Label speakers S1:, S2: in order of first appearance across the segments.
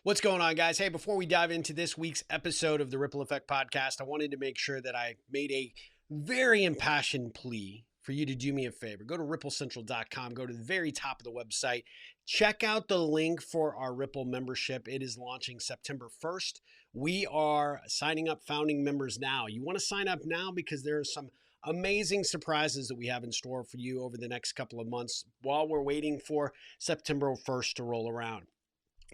S1: What's going on, guys? Hey, before we dive into this week's episode of the Ripple Effect Podcast, I wanted to make sure that I made a very impassioned plea for you to do me a favor. Go to ripplecentral.com, go to the very top of the website, check out the link for our Ripple membership. It is launching September 1st. We are signing up founding members now. You want to sign up now because there are some amazing surprises that we have in store for you over the next couple of months while we're waiting for September 1st to roll around.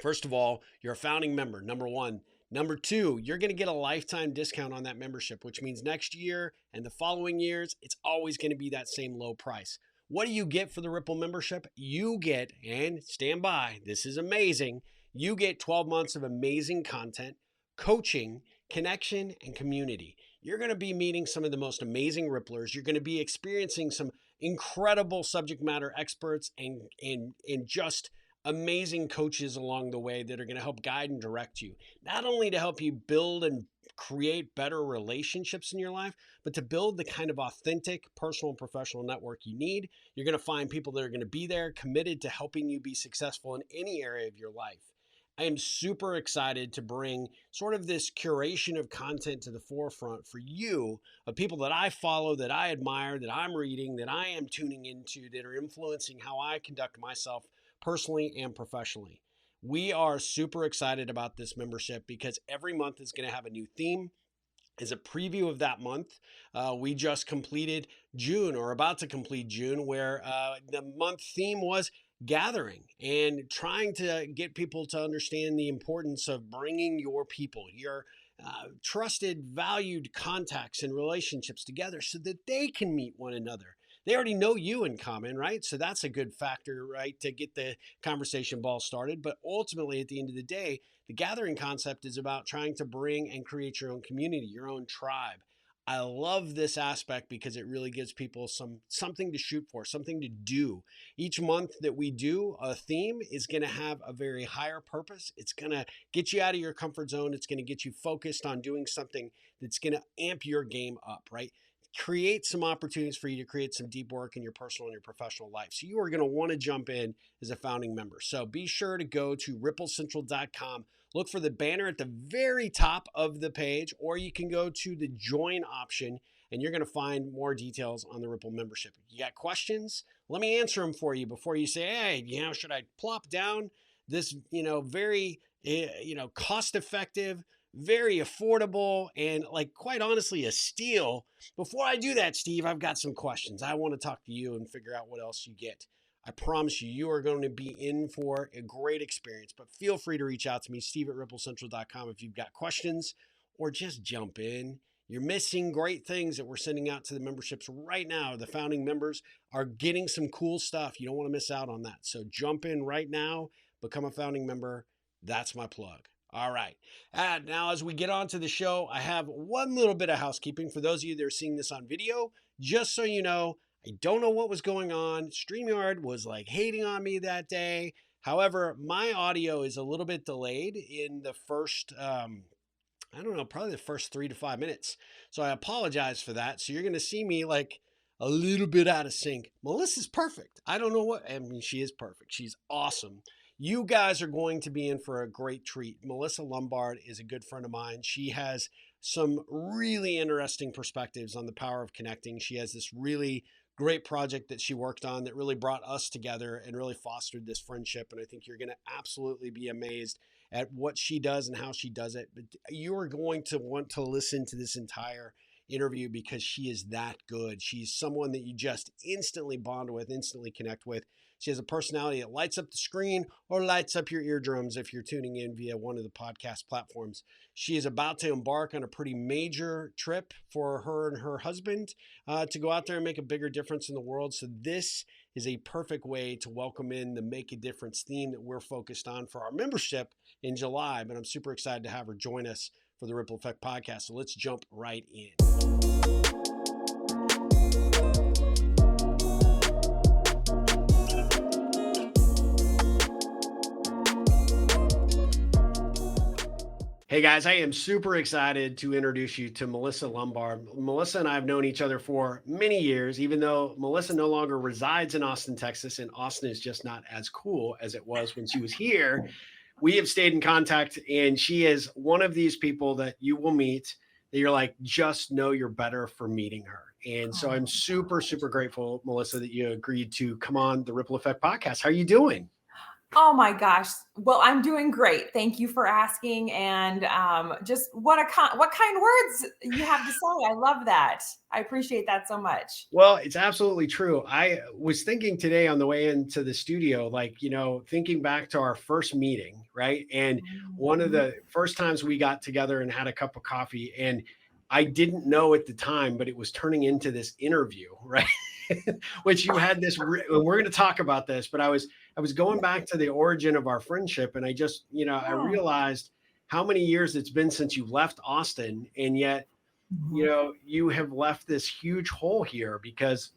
S1: First of all, you're a founding member, number one. Number two, you're going to get a lifetime discount on that membership, which means next year and the following years, it's always going to be that same low price. What do you get for the Ripple membership? You get, and stand by, this is amazing, you get 12 months of amazing content, coaching, connection, and community. You're going to be meeting some of the most amazing Ripplers. You're going to be experiencing some incredible subject matter experts and just amazing coaches along the way that are going to help guide and direct you, not only to help you build and create better relationships in your life, but to build the kind of authentic personal and professional network you need. You're going to find people that are going to be there committed to helping you be successful in any area of your life. I am super excited to bring sort of this curation of content to the forefront for you, of people that I follow, that I admire, that I'm reading, that I am tuning into, that are influencing how I conduct myself personally and professionally. We are super excited about this membership because every month is going to have a new theme. As a preview of that month, we just completed June, or about to complete June, where the month theme was gathering and trying to get people to understand the importance of bringing your people, your trusted, valued contacts and relationships together so that they can meet one another. They already know you in common, right? So that's a good factor, right, to get the conversation ball started. But ultimately, at the end of the day, the gathering concept is about trying to bring and create your own community, your own tribe. I love this aspect because it really gives people something to shoot for, something to do. Each month that we do a theme is going to have a very higher purpose. It's going to get you out of your comfort zone. It's going to get you focused on doing something that's going to amp your game up, right? Create some opportunities for you to create some deep work in your personal and your professional life. So you are going to want to jump in as a founding member. So be sure to go to ripplecentral.com. Look for the banner at the very top of the page, or you can go to the join option and you're going to find more details on the Ripple membership. If you got questions, let me answer them for you before you say, hey, should I plop down this, very, cost-effective, very affordable, and quite honestly, a steal. Before I do that, Steve, I've got some questions. I want to talk to you and figure out what else you get. I promise you are going to be in for a great experience, but feel free to reach out to me, steve@ripplecentral.com, if you've got questions, or just jump in. You're missing great things that we're sending out to the memberships right now. The founding members are getting some cool stuff. You don't want to miss out on that. So jump in right now, become a founding member. That's my plug. All right. Now, as we get on to the show, I have one little bit of housekeeping for those of you that are seeing this on video. Just so you know, I don't know what was going on. StreamYard was hating on me that day. However, my audio is a little bit delayed in the first, probably the first 3 to 5 minutes. So I apologize for that. So you're going to see me a little bit out of sync. Melissa's perfect. I don't know she is perfect. She's awesome. You guys are going to be in for a great treat. Melissa Lombard is a good friend of mine. She has some really interesting perspectives on the power of connecting. She has this really great project that she worked on that really brought us together and really fostered this friendship. And I think you're going to absolutely be amazed at what she does and how she does it. But you are going to want to listen to this entire interview because she is that good. She's someone that you just instantly bond with, instantly connect with. She has a personality that lights up the screen or lights up your eardrums if you're tuning in via one of the podcast platforms. She is about to embark on a pretty major trip for her and her husband to go out there and make a bigger difference in the world. So this is a perfect way to welcome in the Make a Difference theme that we're focused on for our membership in July. But I'm super excited to have her join us for the Ripple Effect podcast. So let's jump right in. Hey guys, I am super excited to introduce you to Melissa Lombard. Melissa and I have known each other for many years, even though Melissa no longer resides in Austin, Texas, and Austin is just not as cool as it was when she was here. we have stayed in contact, and she is one of these people that you will meet that you're like, just know you're better for meeting her. And so I'm
S2: Oh,
S1: super, super grateful, Melissa, that you agreed to come on the Ripple Effect podcast. How are you doing?
S2: oh my gosh. Well, I'm doing great. Thank you for asking. And just what kind words you have to say. I love that. I appreciate that so much.
S1: Well, it's absolutely true. I was thinking today on the way into the studio, like, thinking back to our first meeting, right? And one of
S2: Mhm.
S1: the first times we got together and had a cup of coffee, and I didn't know at the time, but it was turning into this interview, right? Which you had this, and we're going to talk about this, but I was going back to the origin of our friendship, and I just, I
S2: Yeah.
S1: realized how many years it's been since you left Austin, and yet
S2: Mhm.
S1: you have left this huge hole here because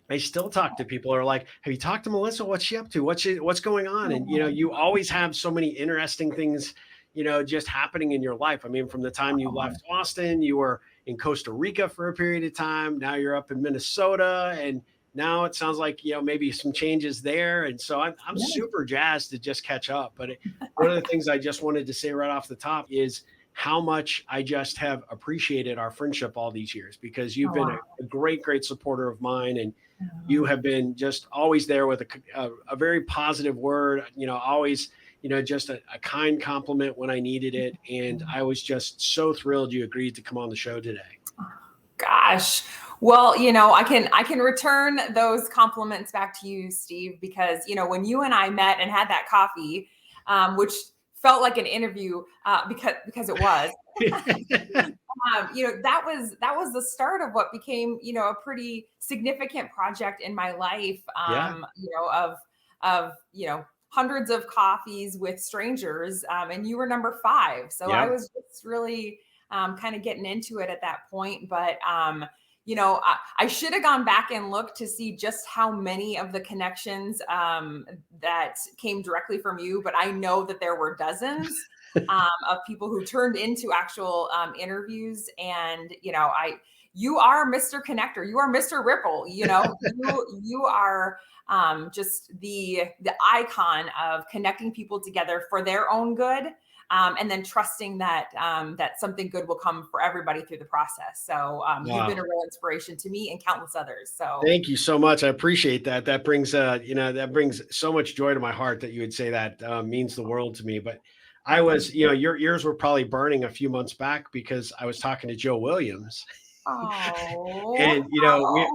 S1: I still talk to people who are like, have you talked to Melissa? What's she up to? What's going on? And you always have so many interesting things, just happening in your life. I mean, from the time you left Austin, you were in Costa Rica for a period of time. Now you're up in Minnesota, and now it sounds like maybe some changes there. And so I'm
S2: Yeah.
S1: super jazzed to just catch up. But one of the things I just wanted to say right off the top is how much I just have appreciated our friendship all these years, because you've
S2: Oh,
S1: been
S2: wow.
S1: a great, great supporter of mine, and you
S2: Um,
S1: have been just always there with a very positive word, always, just a kind compliment when I needed it. And I was just so thrilled you agreed to come on the show today.
S2: Gosh. Well, I can return those compliments back to you, Steve, because when you and I met and had that coffee, which felt like an interview, because it was. That was the start of what became a pretty significant project in my life.
S1: Yeah.
S2: Of hundreds of coffees with strangers, and you were number five. So I
S1: Yeah.
S2: was just really kind of getting into it at that point. But I should have gone back and looked to see just how many of the connections that came directly from you. But I know that there were dozens of people who turned into actual interviews. And you are Mr. Connector. You are Mr. Ripple. You are just the icon of connecting people together for their own good. And then trusting that something good will come for everybody through the process. So you've been
S1: Wow.
S2: a real inspiration to me and countless others. So
S1: Thank you so much. I appreciate that. That brings so much joy to my heart that you would say that. Means the world to me. But I
S2: thank
S1: was,
S2: you.
S1: your ears were probably burning a few months back because I was talking to Joe Williams.
S2: Oh,
S1: And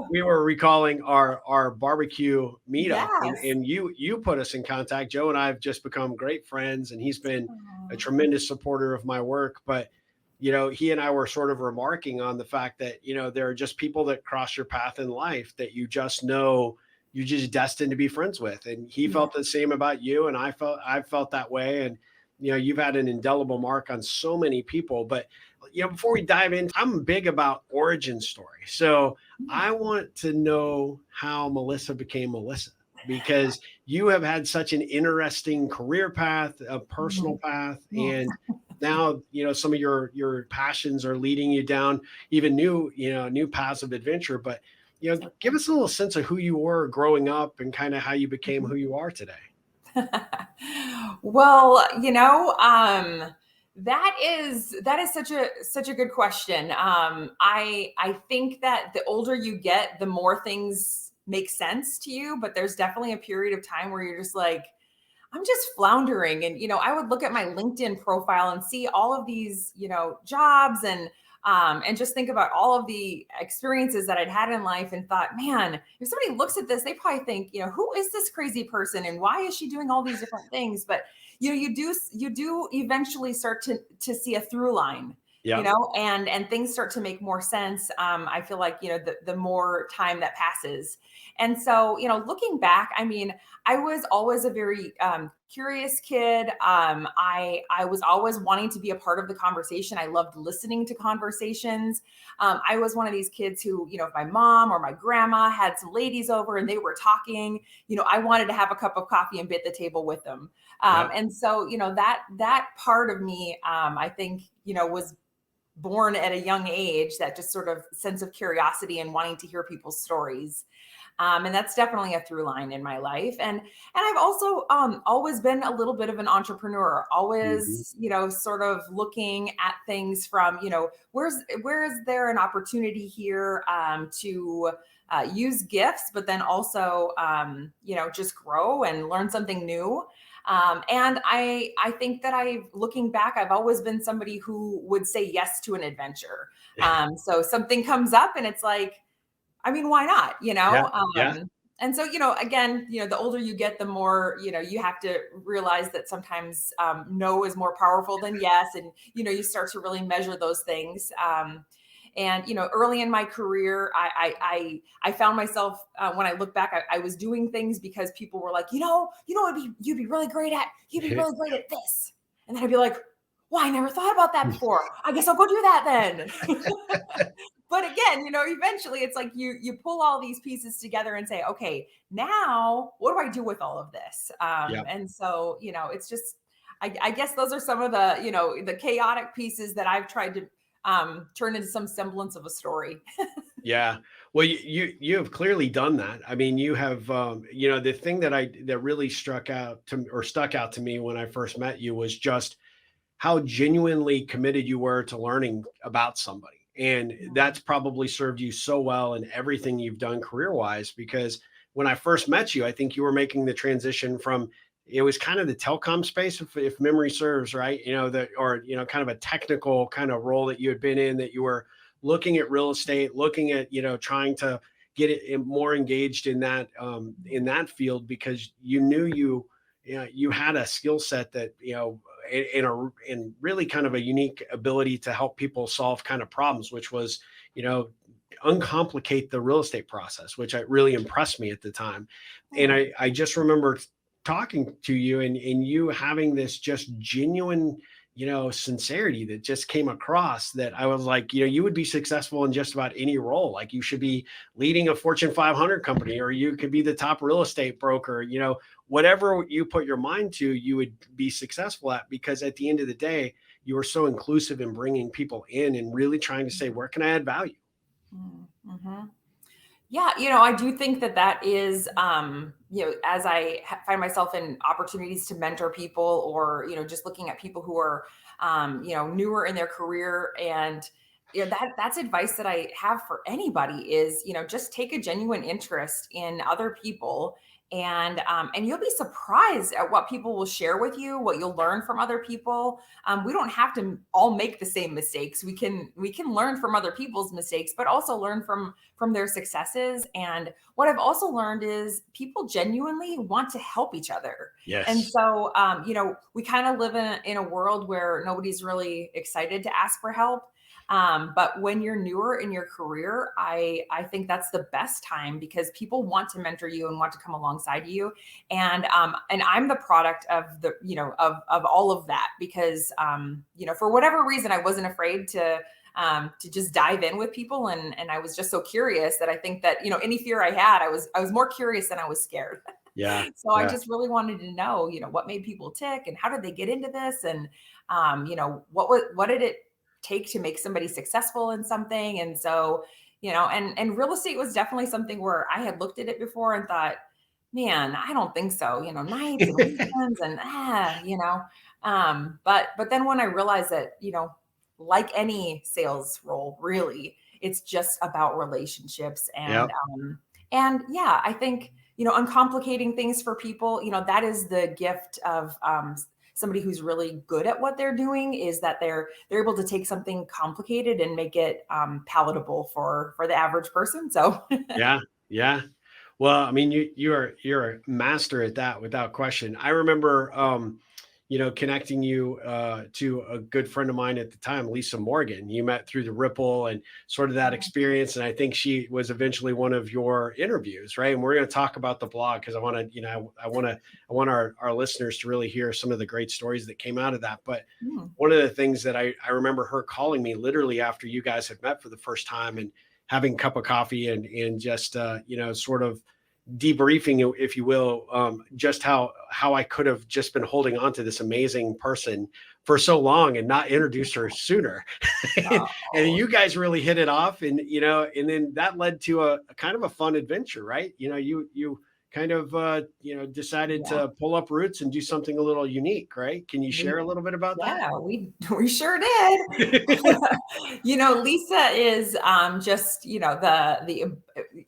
S1: we were recalling our barbecue meetup, and
S2: yes.
S1: you put us in contact. Joe and I have just become great friends, and he's been a
S2: Oh,
S1: tremendous supporter of my work. But he and I were sort of remarking on the fact that there are just people that cross your path in life that you just know you're just destined to be friends with. And he
S2: yeah.
S1: felt the same about you, and I felt that way. And you've had an indelible mark on so many people. But before we dive in, I'm big about origin story. So I want to know how Melissa became Melissa, because you have had such an interesting career path, a personal
S2: Mhm.
S1: path,
S2: Oh,
S1: and now some of your passions are leading you down even new paths of adventure. But give us a little sense of who you were growing up and kind of how you became who you are today.
S2: well, that is such a good question. I think that the older you get, the more things make sense to you, but there's definitely a period of time where you're just like, I'm just floundering. And, I would look at my LinkedIn profile and see all of these, jobs and just think about all of the experiences that I'd had in life and thought, man, if somebody looks at this, they probably think, who is this crazy person and why is she doing all these different things? But, you do eventually start to see a through line,
S1: Yeah.
S2: and things start to make more sense. I feel like, the more time that passes. And so, looking back, I mean, I was always a very curious kid. I was always wanting to be a part of the conversation. I loved listening to conversations. I was one of these kids who, if my mom or my grandma had some ladies over and they were talking, I wanted to have a cup of coffee and be at the table with them.
S1: Yeah.
S2: And so, that part of me, I think, was born at a young age, that just sort of sense of curiosity and wanting to hear people's stories. And that's definitely a through line in my life. And I've also always been a little bit of an entrepreneur,
S1: Mhm.
S2: always, sort of looking at things from, where is there an opportunity here to use gifts, but then also, just grow and learn something new. And I think that looking back, I've always been somebody who would say yes to an adventure. So something comes up and it's like, I mean, why not?
S1: Yeah. Yeah.
S2: And so, again, the older you get, the more, you have to realize that sometimes no is more powerful than yes. And, you start to really measure those things. And early in my career, I found myself when I look back, I was doing things because people were like, you'd be really great at, you'd be really great at this, and then I'd be like, well, I never thought about that before. I guess I'll go do that then. But again, eventually it's like you pull all these pieces together and say, okay, now what do I do with all of this?
S1: Yeah.
S2: And so, it's just, I guess those are some of the, the chaotic pieces that I've tried to turn into some semblance of a story.
S1: Yeah. Well, you have clearly done that. I mean, you have, the thing that really stuck out to me when I first met you was just how genuinely committed you were to learning about somebody. And
S2: Mm,
S1: that's probably served you so well in everything you've done career wise, because when I first met you, I think you were making the transition from, it was kind of the telecom space, if memory serves, right? Kind of a technical kind of role that you had been in, that you were looking at real estate, looking at, trying to get it more engaged in that field, because you knew you had a skill set that, in really kind of a unique ability to help people solve kind of problems, which was, you know, uncomplicate the real estate process, which really impressed me at the time. And
S2: mm,
S1: I just remember talking to you, and you having this just genuine, sincerity that just came across, that I was like, you would be successful in just about any role. Like, you should be leading a Fortune 500 company, or you could be the top real estate broker, whatever you put your mind to, you would be successful at, because at the end of the day, you were so inclusive in bringing people in and really trying to say, where can I add value?
S2: mm, mhm. Yeah, I do think that that is, as I find myself in opportunities to mentor people, or, just looking at people who are, newer in their career. And, that's advice that I have for anybody is, just take a genuine interest in other people. And you'll be surprised at what people will share with you, what you'll learn from other people. We don't have to all make the same mistakes. We can learn from other people's mistakes, but also learn from their successes. And what I've also learned is people genuinely want to help each other. And
S1: Yes.
S2: so, we kind of live in a world where nobody's really excited to ask for help. But when you're newer in your career, I think that's the best time, because people want to mentor you and want to come alongside you. And I'm the product of the, of all of that, because for whatever reason, I wasn't afraid to just dive in with people. And I was just so curious that I think that, any fear I had, I was more curious than I was scared.
S1: Yeah.
S2: So I
S1: Yeah.
S2: just really wanted to know, what made people tick and how did they get into this? And, what did it take to make somebody successful in something? And so, and real estate was definitely something where I had looked at it before and thought, man, I don't think so, nights and weekends and but then when I realized that, like any sales role, really, it's just about relationships. and
S1: Yep.
S2: um and yeah, I think, uncomplicating things for people, that is the gift of somebody who's really good at what they're doing, is that they're able to take something complicated and make it palatable for the average person. So
S1: Yeah. Yeah. Well, I mean, you're a master at that without question. I remember, connecting you to a good friend of mine at the time, Lisa Morgan. You met through the Ripple and sort of that experience, and I think she was eventually one of your interviews, right? And we're going to talk about the blog, because I want to, I want our listeners to really hear some of the great stories that came out of that. But
S2: mm,
S1: one of the things that I remember her calling me literally after you guys had met for the first time, and having a cup of coffee, and just sort of debriefing, if you will, just how I could have just been holding on to this amazing person for so long and not introduced her sooner. and,
S2: Oh,
S1: you guys really hit it off, and and then that led to a kind of a fun adventure, right? You kind of decided
S2: yeah.
S1: to pull up roots and do something a little unique, right? Can you share
S2: We
S1: a little bit about that?
S2: Yeah, we sure did. Lisa is just,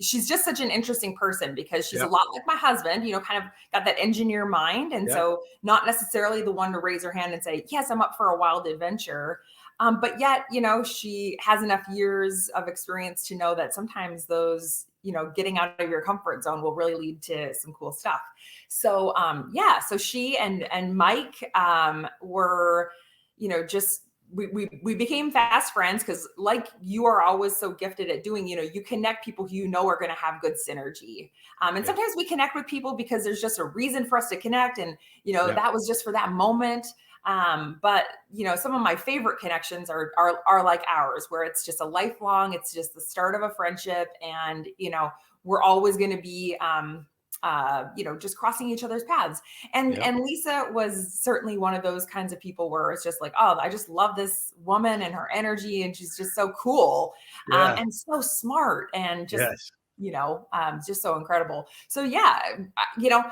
S2: she's just such an interesting person because she's a
S1: Yeah,
S2: lot like my husband, kind of got that engineer mind. And
S1: yeah,
S2: so not necessarily the one to raise her hand and say, yes, I'm up for a wild adventure. But yet, she has enough years of experience to know that sometimes those, getting out of your comfort zone will really lead to some cool stuff. So yeah, so she and Mike were, just we became fast friends because like you are always so gifted at doing, you connect people who are going to have good synergy. And
S1: yeah,
S2: sometimes we connect with people because there's just a reason for us to connect. And,
S1: yeah,
S2: that was just for that moment. But some of my favorite connections are like ours, where it's just a lifelong, it's just the start of a friendship. And, we're always going to be, just crossing each other's paths. And
S1: yeah,
S2: Lisa was certainly one of those kinds of people where it's just like, oh, I just love this woman and her energy, and she's just so cool,
S1: yeah,
S2: and so smart, and
S1: yes,
S2: just so incredible. So yeah, you know,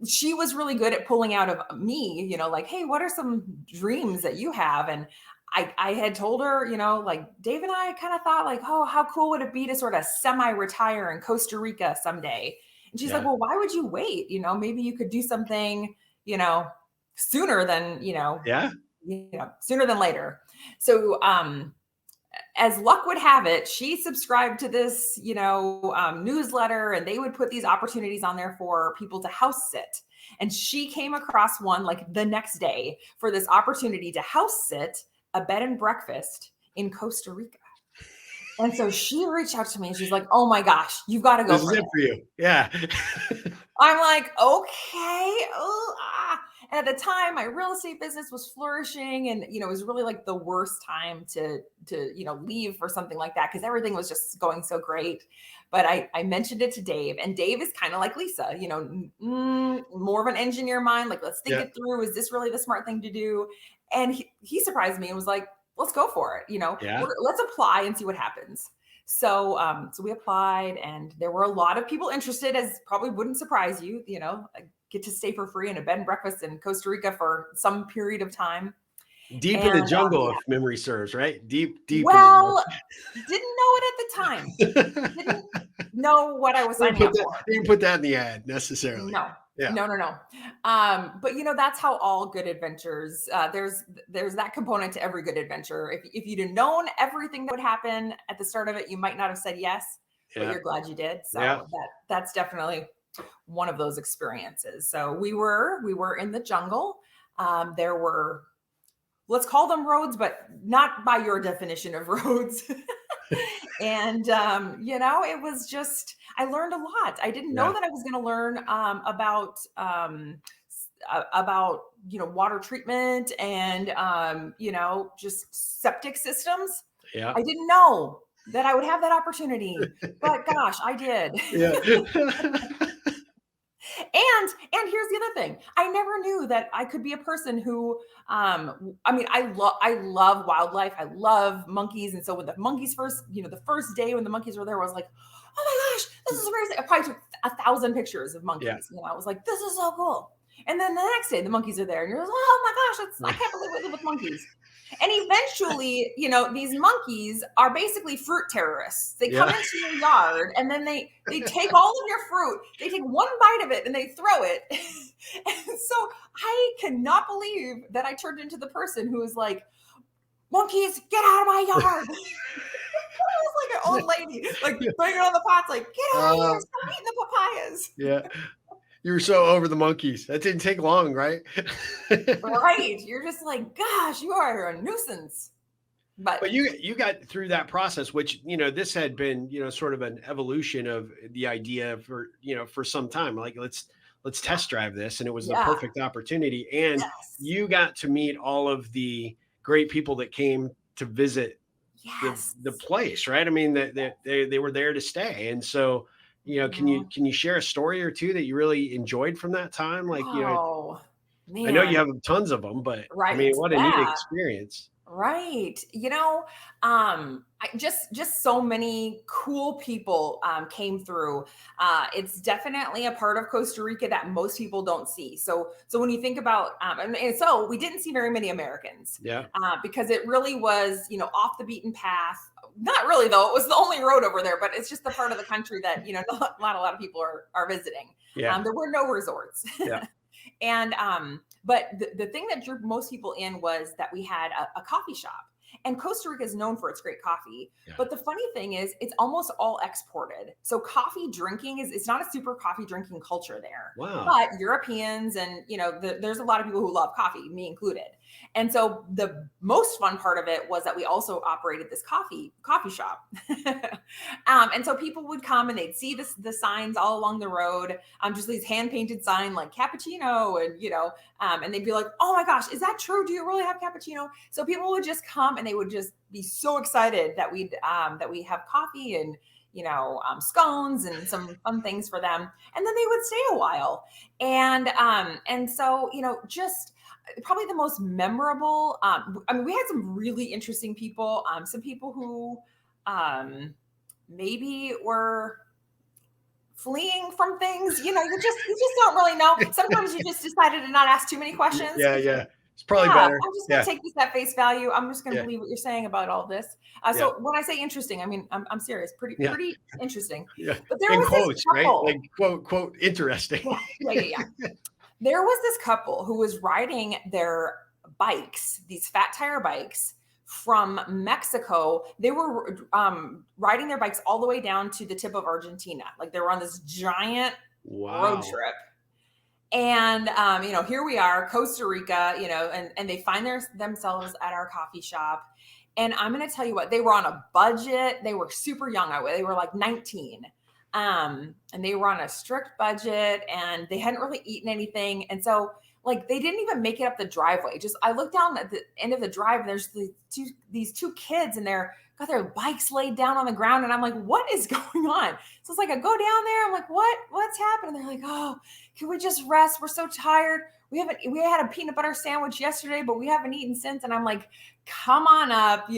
S2: she was really good at pulling out of me, like, hey, what are some dreams that you have? And I had told her, like Dave and I kind of thought like, oh, how cool would it be to sort of semi-retire in Costa Rica someday? And she's like,
S1: yeah,
S2: well, why would you wait? Maybe you could do something, sooner than,
S1: yeah.
S2: sooner than later. So as luck would have it, she subscribed to this, newsletter, and they would put these opportunities on there for people to house sit. And she came across one like the next day for this opportunity to house sit a bed and breakfast in Costa Rica. And so she reached out to me and she's like, oh my gosh, you've got to go
S1: This is
S2: for
S1: it
S2: this.
S1: for you. Yeah.
S2: I'm like, okay. And at the time, my real estate business was flourishing, and it was really like the worst time to leave for something like that because everything was just going so great. But I mentioned it to Dave, and Dave is kind of like Lisa, more of an engineer mind. Like, let's think
S1: Yeah.
S2: it through. Is this really the smart thing to do? And he surprised me and was like, let's go for it.
S1: Yeah.
S2: Let's apply and see what happens. So we applied, and there were a lot of people interested, as probably wouldn't surprise you. I get to stay for free in a bed and breakfast in Costa Rica for some period of time.
S1: Deep in
S2: And
S1: the jungle,
S2: yeah,
S1: if memory serves, right? Deep, deep in
S2: well, didn't know it at the time.
S1: the
S2: Didn't know what I was signing up for.
S1: didn't put that in the ad necessarily.
S2: No,
S1: Yeah.
S2: no. But that's how all good adventures. There's that component to every good adventure. If you'd have known everything that would happen at the start of it, you might not have said yes, but
S1: Yeah.
S2: you're glad you did.
S1: Yeah.
S2: So that's definitely one of those experiences. So we were in the jungle. There were, let's call them roads, but not by your definition of roads. And it was just, I learned a lot. I didn't know
S1: Yeah.
S2: that I was going to learn about water treatment and just septic systems.
S1: Yeah.
S2: I didn't know that I would have that opportunity, but gosh, I did.
S1: Yeah.
S2: And here's the other thing. I never knew that I could be a person who I love wildlife. I love monkeys. And so when the monkeys first, the first day when the monkeys were there, I was like, oh my gosh, this is amazing. I probably took 1,000 pictures of
S1: Yeah.
S2: monkeys. I was like, this is so cool. And then the next day the monkeys are there and you're like, oh my gosh, I can't believe I live with monkeys. And eventually, these monkeys are basically fruit terrorists. They come
S1: Yeah.
S2: into your yard and then they take all of your fruit. They take one bite of it and they throw it. And so I cannot believe that I turned into the person who was like, monkeys, get out of my yard. I was like an old lady, like banging on the pots, like, get out of here, stop eating the papayas.
S1: Yeah. You were so over the monkeys. That didn't take long, right?
S2: Right. You're just like, gosh, you are a nuisance.
S1: But you got through that process, which, this had been, sort of an evolution of the idea for some time. Like, let's test drive this. And it was the
S2: Yeah.
S1: perfect opportunity. And
S2: Yes.
S1: you got to meet all of the great people that came to visit
S2: Yes.
S1: the place, right? I mean, that they were there to stay. And so,
S2: Mhm.
S1: can you share a story or two that you really enjoyed from that time? Like,
S2: Oh,
S1: I know you
S2: man.
S1: have tons of them, but I
S2: Right.
S1: mean, what a neat
S2: Yeah.
S1: experience.
S2: Right. I just so many cool people came through. It's definitely a part of Costa Rica that most people don't see. So when you think about, and so we didn't see very many Americans
S1: Yeah.
S2: because it really was, off the beaten path. Not really though. It was the only road over there, but it's just the part of the country that not a lot of people are visiting.
S1: Yeah.
S2: There were no resorts.
S1: Yeah.
S2: And but the thing that drew most people in was that we had a coffee shop. And Costa Rica is known for its great coffee.
S1: Yeah.
S2: But the funny thing is, it's almost all exported. So coffee drinking is it's not a super coffee drinking culture there.
S1: Wow.
S2: But Europeans and there's a lot of people who love coffee, me included. And so the most fun part of it was that we also operated this coffee shop. And so people would come and they'd see the signs all along the road, just these hand painted sign like cappuccino, and and they'd be like, "Oh my gosh, is that true? Do you really have cappuccino?" So people would just come and they would just be so excited that we have coffee and scones and some fun things for them, and then they would stay a while, and so just probably the most memorable. I mean, we had some really interesting people. Some people who maybe were fleeing from things. You just don't really know. Sometimes you just decided to not ask too many questions
S1: Yeah.
S2: because
S1: Yeah. It's probably
S2: yeah,
S1: better.
S2: I'm just going
S1: Yeah.
S2: to take this at face value. I'm just going to
S1: Yeah.
S2: believe what you're saying about all this.
S1: Yeah.
S2: So when I say interesting, I mean I'm serious. Pretty
S1: Yeah.
S2: pretty interesting.
S1: Yeah.
S2: But there
S1: In
S2: was this
S1: quotes, right? Like
S2: couple.
S1: quote interesting.
S2: Yeah, yeah, yeah, yeah. There was this couple who was riding their bikes, these fat tire bikes from Mexico. They were riding their bikes all the way down to the tip of Argentina. Like they were on this giant road
S1: Wow.
S2: trip. And here we are, Costa Rica, and they find themselves at our coffee shop. And I'm going to tell you what, they were on a budget. They were super young. They were like 19. And they were on a strict budget and they hadn't really eaten anything. And so like they didn't even make it up the driveway. Just I looked down at the end of the drive and there's these two kids and they're got their bikes laid down on the ground. And I'm like, what is going on? So it's like I go down there. I'm like, what's happening? They're like, oh, can we just rest? We're so tired. We had a peanut butter sandwich yesterday, but we haven't eaten since. And I'm like, come on up, and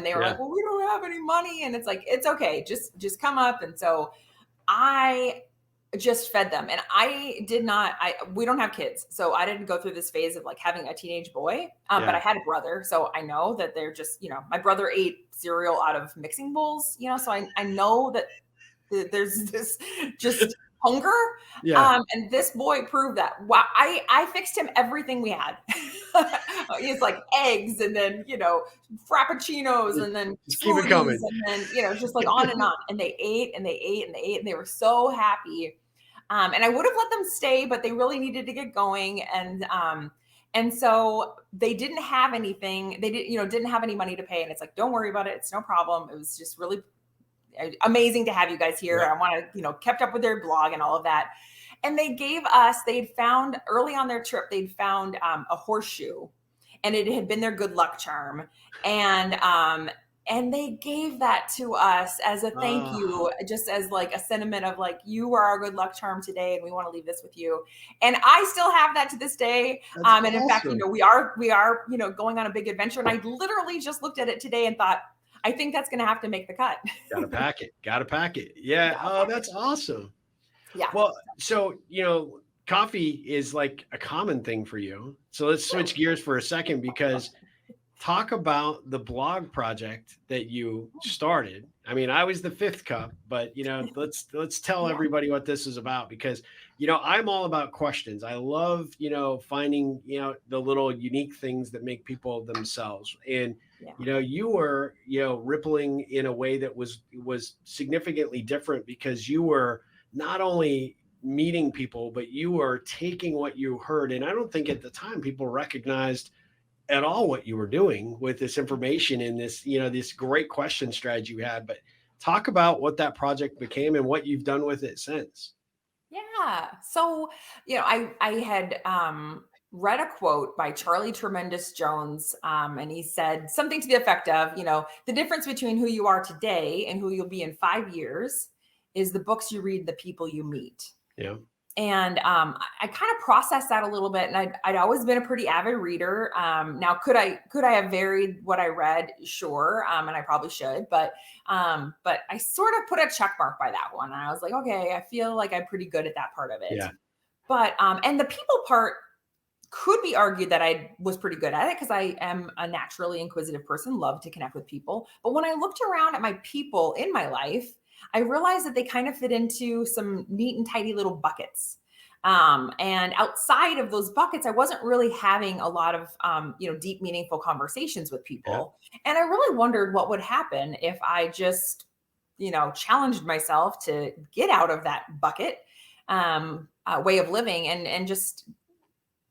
S2: they were
S1: Yeah.
S2: like, well, we don't have any money. And it's like, it's okay. Just come up. And so I just fed them. And we don't have kids. So I didn't go through this phase of like having a teenage boy, but I
S1: Yeah.
S2: had a brother. So I know that they're just, my brother ate cereal out of mixing bowls, so I know that there's this just hunger.
S1: Yeah.
S2: And this boy proved that. Wow, I fixed him everything we had. It's like eggs and then, frappuccinos and then
S1: Just keep it
S2: smoothies
S1: coming.
S2: and then, just like on and on. And they ate and they ate and they ate and they were so happy. And I would have let them stay, but they really needed to get going. And so they didn't have anything. They didn't have any money to pay. And it's like, don't worry about it. It's no problem. It was just really amazing to have you guys here.
S1: Yeah.
S2: I want to, kept up with their blog and all of that. And they'd found early on their trip, they'd found a horseshoe and it had been their good luck charm. And they gave that to us as a thank you, just as like a sentiment of like, you are our good luck charm today. And we want to leave this with you. And I still have that to this day.
S1: That's
S2: And in fact,
S1: awesome.
S2: we are, going on a big adventure. And I literally just looked at it today and thought, I think that's going to have to make the cut.
S1: Gotta pack it. Gotta pack it. Yeah. Oh, that's awesome.
S2: Yeah.
S1: Well, so, coffee is like a common thing for you. So let's switch gears for a second because talk about the blog project that you started. I mean, I was the fifth cup, but let's tell everybody what this is about because I'm all about questions. I love finding the little unique things that make people themselves. And you were rippling in a way that was significantly different because you were not only meeting people, but you were taking what you heard. And I don't think at the time people recognized at all what you were doing with this information and this, this great question strategy you had. But talk about what that project became and what you've done with it since.
S2: Yeah. So, I had read a quote by Charlie Tremendous Jones, and he said something to the effect of, the difference between who you are today and who you'll be in 5 years is the books you read, the people you meet.
S1: Yeah.
S2: And I kind of processed that a little bit. And I'd always been a pretty avid reader. Now, could I have varied what I read? Sure. And I probably should. But I sort of put a check mark by that one. And I was like, okay, I feel like I'm pretty good at that part of it.
S1: Yeah.
S2: But and the people part could be argued that I was pretty good at it because I am a naturally inquisitive person, love to connect with people. But when I looked around at my people in my life, I realized that they kind of fit into some neat and tidy little buckets. And outside of those buckets, I wasn't really having a lot of, deep, meaningful conversations with people. Yeah. And I really wondered what would happen if I just, challenged myself to get out of that bucket way of living and just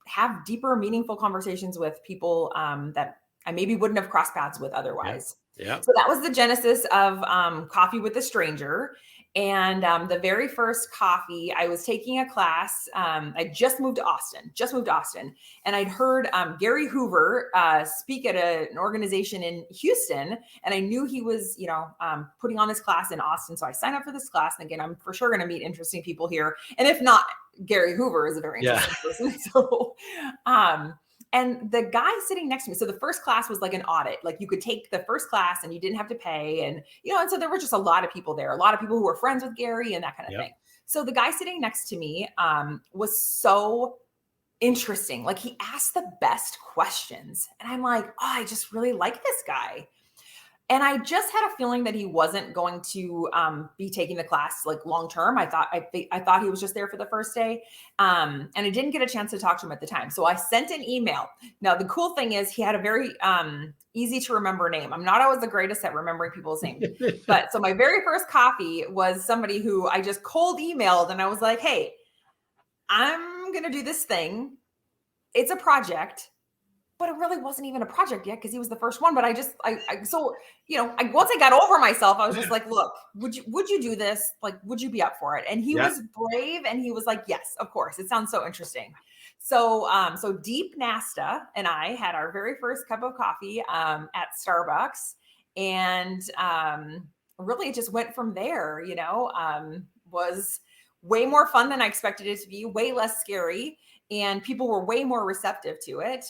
S2: have deeper, meaningful conversations with people that I maybe wouldn't have crossed paths with otherwise.
S1: Yeah.
S2: So that was the genesis of Coffee with a Stranger. And the very first coffee, I was taking a class. I just moved to Austin. And I'd heard Gary Hoover speak at an organization in Houston. And I knew he was, putting on this class in Austin. So I signed up for this class. And again, I'm for sure going to meet interesting people here. And if not, Gary Hoover is a very interesting person. So, and the guy sitting next to me, so the first class was like an audit, like you could take the first class and you didn't have to pay. And, and so there were just a lot of people there, a lot of people who were friends with Gary and that kind of thing. So the guy sitting next to me was so interesting. Like he asked the best questions. And I'm like, oh, I just really like this guy. And I just had a feeling that he wasn't going to be taking the class like long term. I thought he was just there for the first day, and I didn't get a chance to talk to him at the time. So I sent an email. Now the cool thing is he had a very easy to remember name. I'm not always the greatest at remembering people's names, but so my very first coffee was somebody who I just cold emailed, and I was like, "Hey, I'm gonna do this thing. It's a project." But it really wasn't even a project yet because he was the first one. But once I got over myself, I was just like, look, would you do this? Like, would you be up for it? And he was brave and he was like, yes, of course. It sounds so interesting. So Deep Nasta and I had our very first cup of coffee at Starbucks. And really it just went from there, was way more fun than I expected it to be, way less scary. And people were way more receptive to it.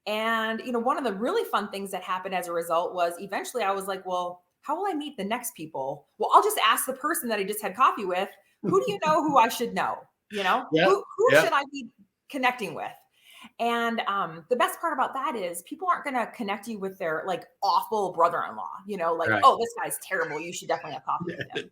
S2: And, one of the really fun things that happened as a result was eventually I was like, well, how will I meet the next people? Well, I'll just ask the person that I just had coffee with, who do you know who I should know? Who should I be connecting with? And the best part about that is people aren't going to connect you with their like awful brother-in-law, right. Oh, this guy's terrible. You should definitely have coffee with him.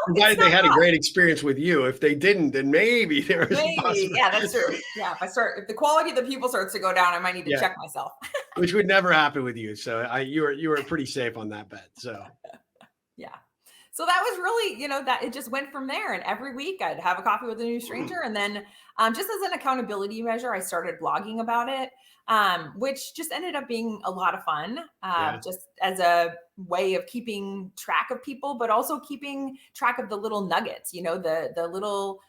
S1: Provided they had a great experience with you. If they didn't, then maybe there was
S2: yeah, that's true. Yeah, if the quality of the people starts to go down, I might need to check myself.
S1: Which would never happen with you. So you were pretty safe on that bet. So
S2: yeah. So that was really, that it just went from there. And every week I'd have a coffee with a new stranger. And then just as an accountability measure, I started blogging about it, which just ended up being a lot of fun, just as a way of keeping track of people, but also keeping track of the little nuggets, the little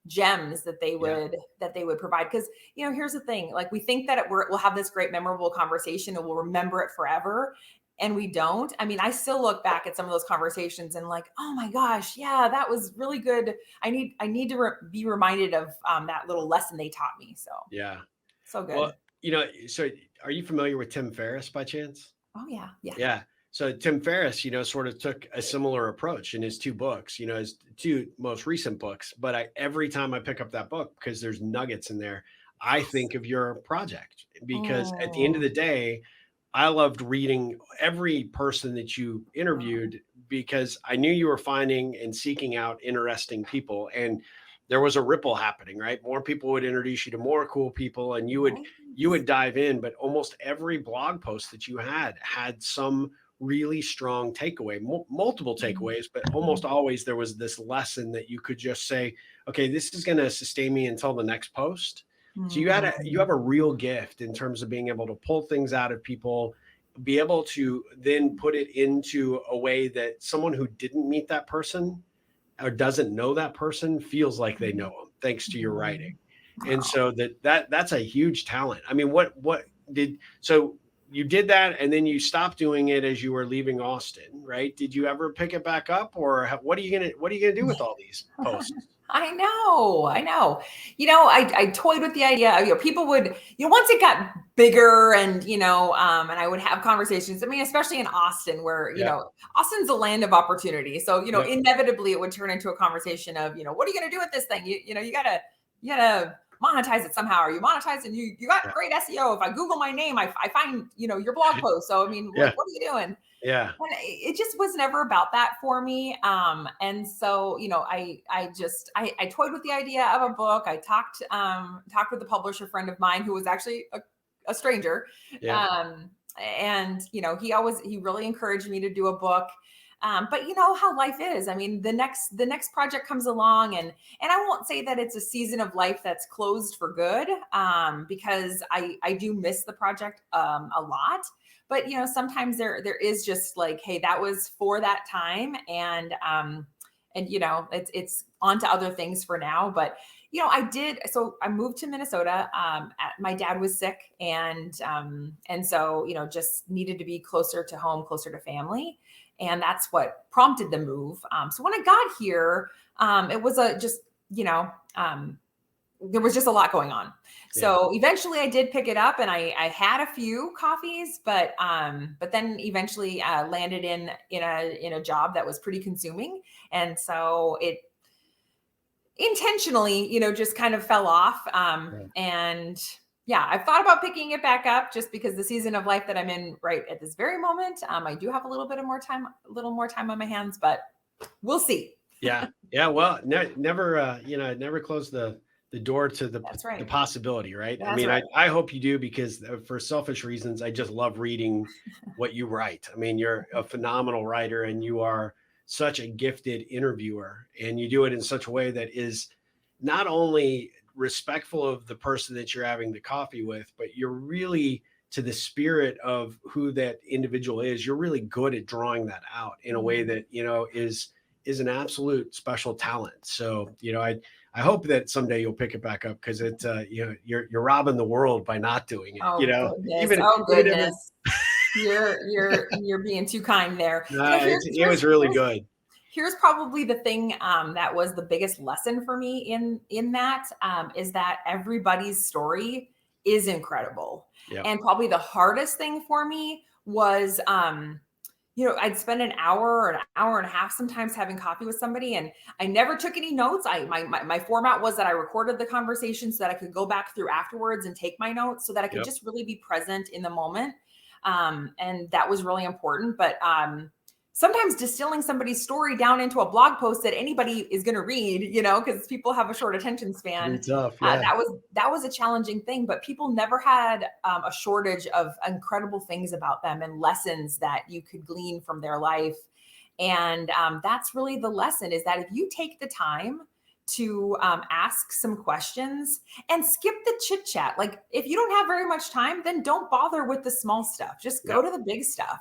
S2: gems that they would provide. Because, here's the thing, like we think that we'll have this great memorable conversation and we'll remember it forever. And we don't. I mean, I still look back at some of those conversations and like, oh my gosh, yeah, that was really good. I need to be reminded of that little lesson they taught me. So so good.
S1: Well, so are you familiar with Tim Ferriss by chance?
S2: Oh yeah.
S1: Yeah. So Tim Ferriss, sort of took a similar approach in his two books, his two most recent books. But every time I pick up that book, because there's nuggets in there, I think of your project because at the end of the day, I loved reading every person that you interviewed because I knew you were finding and seeking out interesting people, and there was a ripple happening, right? More people would introduce you to more cool people, and you would dive in. But almost every blog post that you had some really strong takeaway, multiple takeaways, but almost always there was this lesson that you could just say, okay, this is going to sustain me until the next post. So you have a real gift in terms of being able to pull things out of people, be able to then put it into a way that someone who didn't meet that person or doesn't know that person feels like they know them thanks to your writing. And so that's a huge talent. I mean, so you did that, and then you stopped doing it as you were leaving Austin, right? Did you ever pick it back up, or what are you gonna do with all these posts?
S2: I know. I toyed with the idea. People would, once it got bigger and, and I would have conversations. I mean, especially in Austin where, Austin's a land of opportunity. So, inevitably it would turn into a conversation of, what are you going to do with this thing? You gotta monetize it somehow, or you monetize and you got great SEO. If I Google my name, I find, your blog post. So, I mean, what are you doing?
S1: Yeah.
S2: And it just was never about that for me. And so, I toyed with the idea of a book. I talked with a publisher friend of mine who was actually a stranger.
S1: Yeah.
S2: And, he really encouraged me to do a book. But you know how life is. I mean, the next project comes along and I won't say that it's a season of life that's closed for good, because I do miss the project a lot. But sometimes there is just like, hey, that was for that time, and it's on to other things for now. But so I moved to Minnesota. My dad was sick, and so just needed to be closer to home, closer to family. And that's what prompted the move. So when I got here, it was there was just a lot going on. So eventually I did pick it up, and I had a few coffees, but then eventually landed in a job that was pretty consuming. And so it intentionally, just kind of fell off. And I've thought about picking it back up just because the season of life that I'm in right at this very moment, I do have a little more time on my hands, but we'll see.
S1: Yeah. Well, never close the door to the possibility, right?
S2: That's
S1: I mean,
S2: right.
S1: I hope you do, because for selfish reasons, I just love reading what you write. I mean, you're a phenomenal writer, and you are such a gifted interviewer, and you do it in such a way that is not only respectful of the person that you're having the coffee with, but you're really, to the spirit of who that individual is, you're really good at drawing that out in a way that, is an absolute special talent. So, I hope that someday you'll pick it back up, because it, you're robbing the world by not doing it.
S2: Goodness. You're being too kind there.
S1: It was really good.
S2: Here's probably the thing that was the biggest lesson for me in that is that everybody's story is incredible. Yep. And probably the hardest thing for me was I'd spend an hour or an hour and a half sometimes having coffee with somebody, and I never took any notes. My format was that I recorded the conversation so that I could go back through afterwards and take my notes so that I could just really be present in the moment. And that was really important. But sometimes distilling somebody's story down into a blog post that anybody is going to read, because people have a short attention span.
S1: Tough,
S2: that was a challenging thing, but people never had a shortage of incredible things about them and lessons that you could glean from their life. And that's really the lesson, is that if you take the time to ask some questions and skip the chit chat. Like if you don't have very much time, then don't bother with the small stuff. Just go to the big stuff.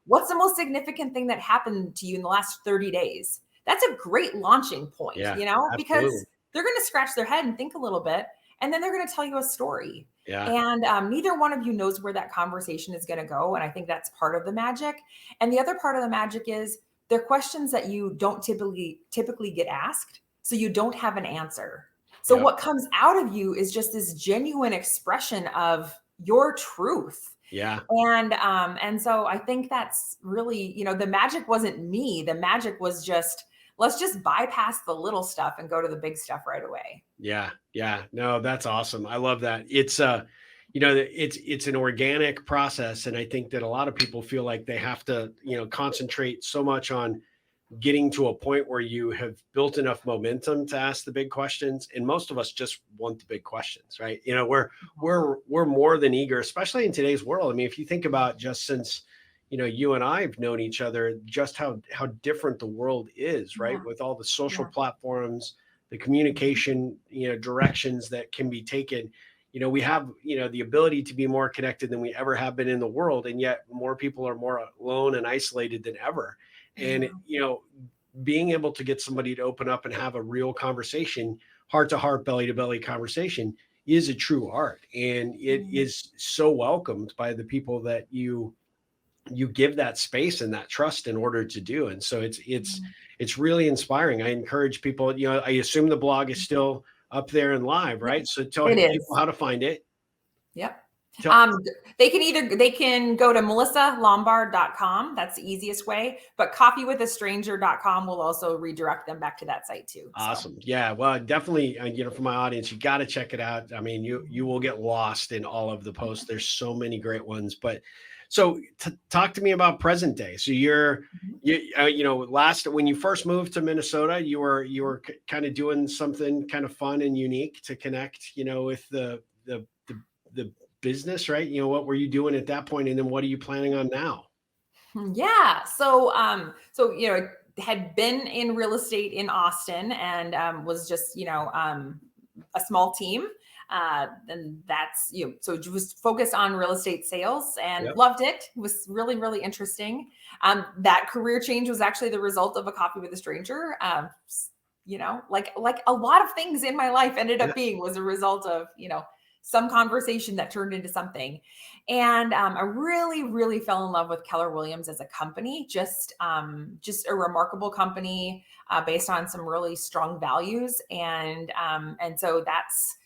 S2: What's the most significant thing that happened to you in the last 30 days? That's a great launching point, because they're going to scratch their head and think a little bit, and then they're going to tell you a story. And neither one of you knows where that conversation is going to go. And I think that's part of the magic. And the other part of the magic is they're questions that you don't typically get asked. So you don't have an answer. So what comes out of you is just this genuine expression of your truth. And so I think that's really, the magic wasn't me. The magic was just, let's just bypass the little stuff and go to the big stuff right away.
S1: Yeah. No, that's awesome. I love that. It's it's an organic process. And I think that a lot of people feel like they have to, concentrate so much on getting to a point where you have built enough momentum to ask the big questions. And most of us just want the big questions, right? We're more than eager, especially in today's world. I mean, if you think about just since, you and I've known each other, just how different the world is, right? With all the social platforms, the communication, directions that can be taken. We have, the ability to be more connected than we ever have been in the world. And yet more people are more alone and isolated than ever. And, being able to get somebody to open up and have a real conversation, heart to heart, belly to belly conversation is a true art, and it is so welcomed by the people that you give that space and that trust in order to do. And so it's really inspiring. I encourage people, I assume the blog is still up there and live,
S2: Yep,
S1: right? So tell
S2: it
S1: people
S2: is.
S1: how to find it.
S2: Yep.
S1: Tell,
S2: They can go to melissalombard.com. That's the easiest way, but coffeewithastranger.com will also redirect them back to that site too.
S1: Awesome. Yeah. Well, definitely, for my audience, you got to check it out. I mean, you will get lost in all of the posts. There's so many great ones. But so talk to me about present day. So last when you first moved to Minnesota, you were kind of doing something kind of fun and unique to connect, with the business, right? What were you doing at that point, and then what are you planning on now?
S2: Yeah. Had been in real estate in Austin and was just, a small team. And that's, so it was focused on real estate sales and
S1: Yep.
S2: loved it. It was really, really interesting. That career change was actually the result of a coffee with a stranger. Like a lot of things in my life ended up being was a result of, some conversation that turned into something. And I really, really fell in love with Keller Williams as a company, just a remarkable company based on some really strong values. And so that's,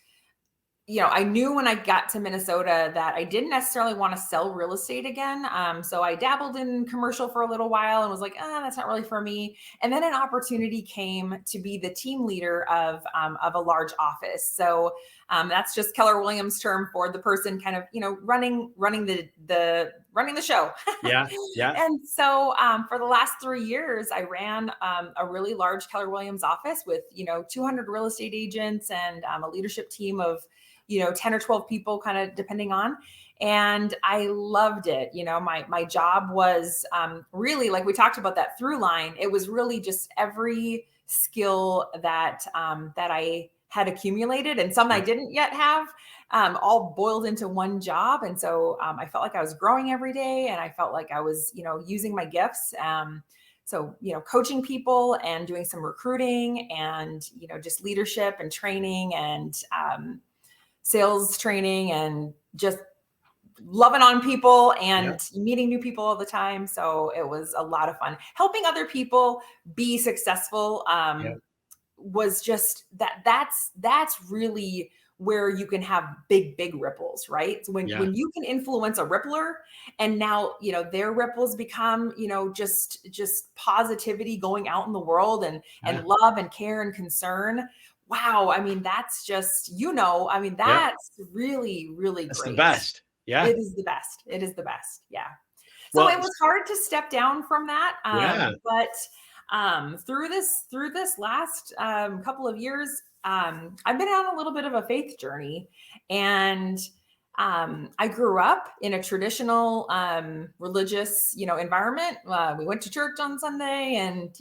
S2: I knew when I got to Minnesota that I didn't necessarily want to sell real estate again. So I dabbled in commercial for a little while and was like, that's not really for me. And then an opportunity came to be the team leader of a large office. So that's just Keller Williams' term for the person kind of, running the show.
S1: Yeah. Yeah.
S2: And so for the last 3 years, I ran a really large Keller Williams office with, 200 real estate agents and a leadership team of 10 or 12 people, kind of depending on. And I loved it. My job was really, like we talked about that through line. It was really just every skill that I had accumulated and some I didn't yet have, all boiled into one job. And so I felt like I was growing every day, and I felt like I was, using my gifts. So, coaching people and doing some recruiting and, just leadership and training and sales training and just loving on people and meeting new people all the time. So it was a lot of fun. Helping other people be successful was just that's really where you can have big ripples, right? So when you can influence a rippler, and now their ripples become just positivity going out in the world and love and care and concern. Wow. I mean, that's just, that's really, really
S1: That's
S2: great.
S1: the best. Yeah.
S2: It is the best. It is the best. Yeah. So it was hard to step down from that. But through this last couple of years, I've been on a little bit of a faith journey, and I grew up in a traditional religious, environment. We went to church on Sunday, and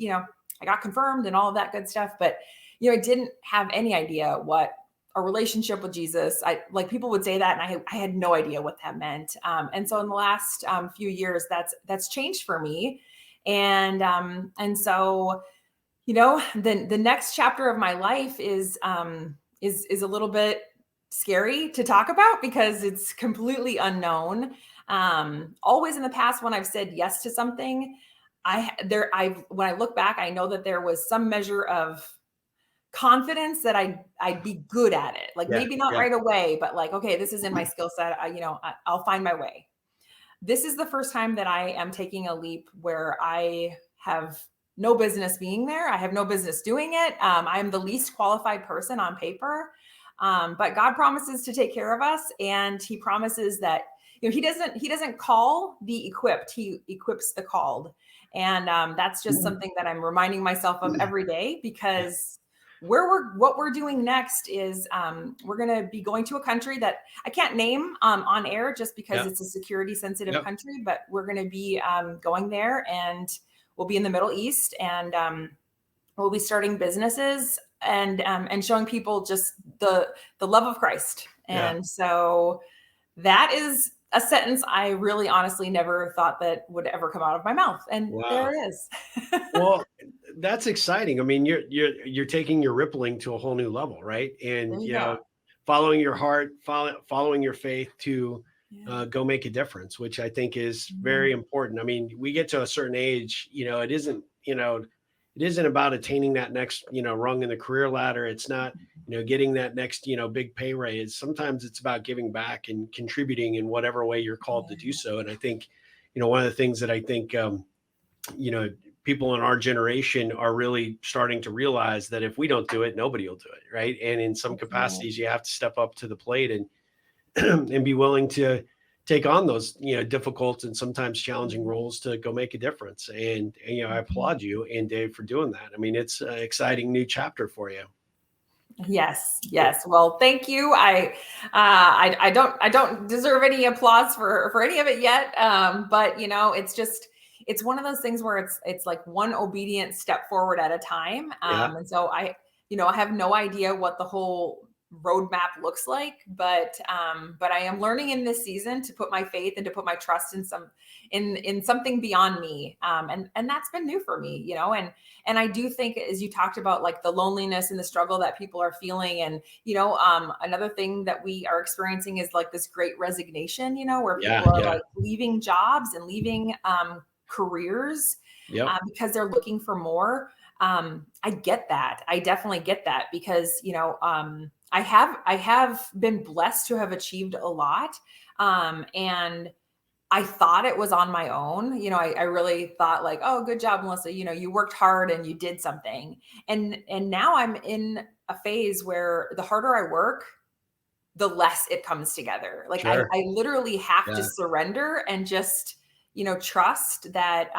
S2: I got confirmed and all of that good stuff. But I didn't have any idea what a relationship with Jesus. Like people would say that, and I had no idea what that meant. And so in the last few years, that's changed for me. And so, the next chapter of my life is a little bit scary to talk about because it's completely unknown. Always in the past, when I've said yes to something, when I look back, I know that there was some measure of confidence that I'd be good at it. Like maybe not right away, but like, okay, this is in my skill set. I'll find my way. This is the first time that I am taking a leap where I have no business being there. I have no business doing it. I'm the least qualified person on paper. But God promises to take care of us. And he promises that, he doesn't call the equipped, he equips the called. And that's just something that I'm reminding myself of every day, because what we're doing next is we're going to be going to a country that I can't name on air just because it's a security sensitive country, but we're going to be going there, and we'll be in the Middle East, and we'll be starting businesses and showing people just the love of Christ. And so that is a sentence I really honestly never thought that would ever come out of my mouth. And there it is.
S1: Well, that's exciting. I mean, you're taking your rippling to a whole new level, right? And following your heart, following your faith to
S2: Yeah.
S1: go make a difference, which I think is
S2: Mhm.
S1: very important. I mean, we get to a certain age, it isn't about attaining that next, rung in the career ladder. It's not, getting that next, big pay raise. Sometimes it's about giving back and contributing in whatever way you're called to do
S2: Yeah.
S1: so. And I think, one of the things that I think, you know, people in our generation are really starting to realize that if we don't do it, nobody will do it. Right. And in some
S2: That's right.
S1: capacities, you have to step up to the plate and, and be willing to take on those, difficult and sometimes challenging
S2: Mhm.
S1: roles to go make a difference. And, I
S2: Mhm.
S1: applaud you and Dave for doing that. I mean, it's an exciting new chapter for you.
S2: Yes, yes. Well, thank you. I don't deserve any applause for any of it yet. But it's one of those things where it's like one obedient step forward at a time.
S1: Yeah.
S2: And so I have no idea what the whole roadmap looks like, but I am learning in this season to put my faith and to put my trust in something beyond me. And that's been new for me, and I do think, as you talked about, like the loneliness and the struggle that people are feeling, and another thing that we are experiencing is like this great resignation, where
S1: Yeah.
S2: people are
S1: Yeah.
S2: like leaving jobs and leaving careers
S1: Yep.
S2: because they're looking for more. I get that. I definitely get that because I have been blessed to have achieved a lot, and I thought it was on my own. I really thought like, oh, good job, Melissa. You worked hard and you did something. And now I'm in a phase where the harder I work, the less it comes together. Like I,
S1: Sure.
S2: I literally have to
S1: Yeah.
S2: surrender and just, trust that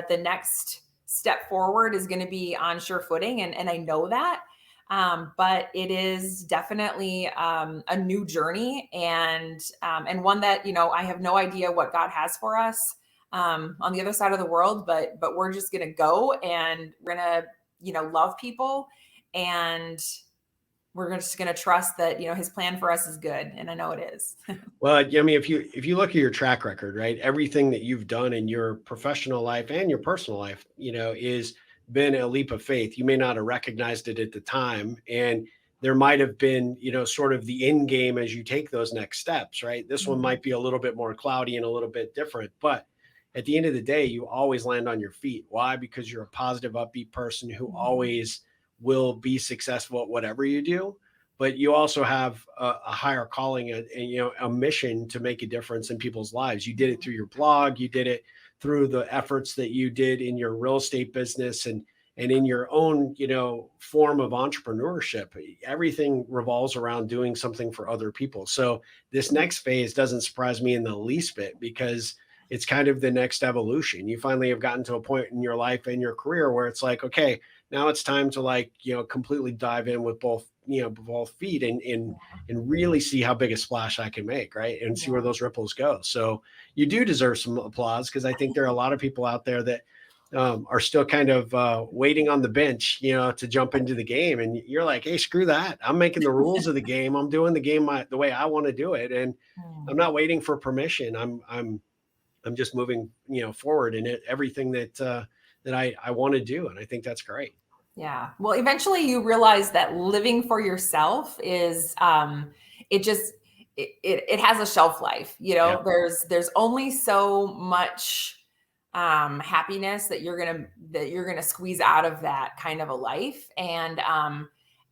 S2: the next step forward is going to be on sure footing. And I know that. But it is definitely a new journey, and one that I have no idea what God has for us on the other side of the world. But we're just gonna go, and we're gonna love people, and we're just gonna trust that His plan for us is good, and I know it is.
S1: Well, I mean, if you look at your track record, right, everything that you've done in your professional life and your personal life, is been a leap of faith. You may not have recognized it at the time, and there might have been, sort of the end game as you take those next steps, right? This one
S2: Mhm.
S1: might be a little bit more cloudy and a little bit different, but at the end of the day, you always land on your feet. Why? Because you're a positive, upbeat person who
S2: Mhm.
S1: always will be successful at whatever you do, but you also have a higher calling and a mission to make a difference in people's lives. You did it through your blog, you did it through the efforts that you did in your real estate business and in your own form of entrepreneurship. Everything revolves around doing something for other people. So this next phase doesn't surprise me in the least bit, because it's kind of the next evolution. You finally have gotten to a point in your life and your career where it's like, okay, now it's time to like completely dive in with both feet and really see how big a splash I can make, right, and see where
S2: Yeah.
S1: those ripples go. So you do deserve some applause, because I think there are a lot of people out there that are still kind of waiting on the bench, to jump into the game, and you're like, hey, screw that, I'm making the rules of the game, I'm doing the game the way I want to do it, and I'm
S2: Mm.
S1: not waiting for permission. I'm just moving forward in everything that I want to do, and I think that's great.
S2: Yeah. Well, eventually you realize that living for yourself is it just it has a shelf life.
S1: Yeah.
S2: There's only so much happiness that you're gonna squeeze out of that kind of a life. And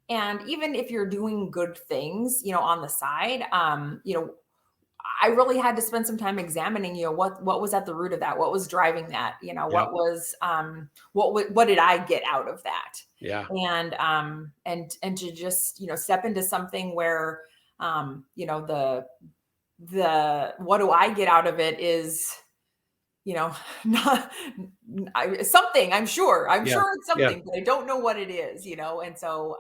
S2: even if you're doing good things, on the side, I really had to spend some time examining, what was at the root of that, what was driving that,
S1: Yep.
S2: what did I get out of that,
S1: Yeah.
S2: and to just step into something where the what do I get out of it is not something. I'm
S1: Yeah.
S2: sure it's
S1: Yeah.
S2: something, but I don't know what it is, and so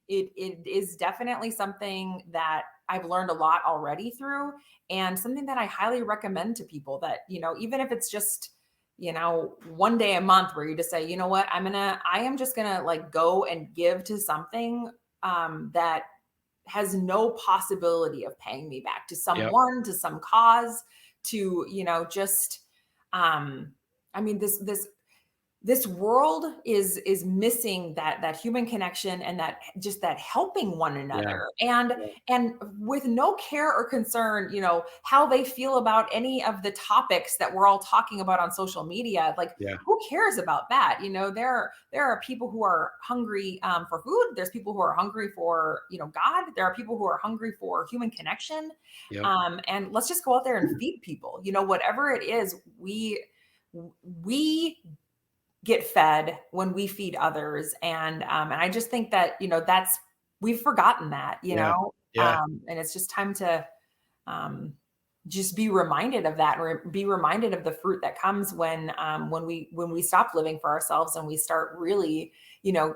S2: it is definitely something that I've learned a lot already through, and something that I highly recommend to people, that even if it's just one day a month where you just say, you know what, I am just gonna like go and give to something that has no possibility of paying me back, to
S1: Yep.
S2: someone, to some cause, to just um I mean, this this world is missing that human connection, and that just that helping one
S1: Yeah.
S2: another,
S1: Yeah.
S2: and with no care or concern, how they feel about any of the topics that we're all talking about on social media. Like,
S1: Yeah.
S2: who cares about that? There are people who are hungry for food. There's people who are hungry for God. There are people who are hungry for human connection.
S1: Yep.
S2: And let's just go out there and feed people. Whatever it is, we get fed when we feed others. And I just think that, that's, we've forgotten that,
S1: Yeah. Yeah.
S2: and it's just time to um, just be reminded of that, or be reminded of the fruit that comes when we stop living for ourselves and we start really,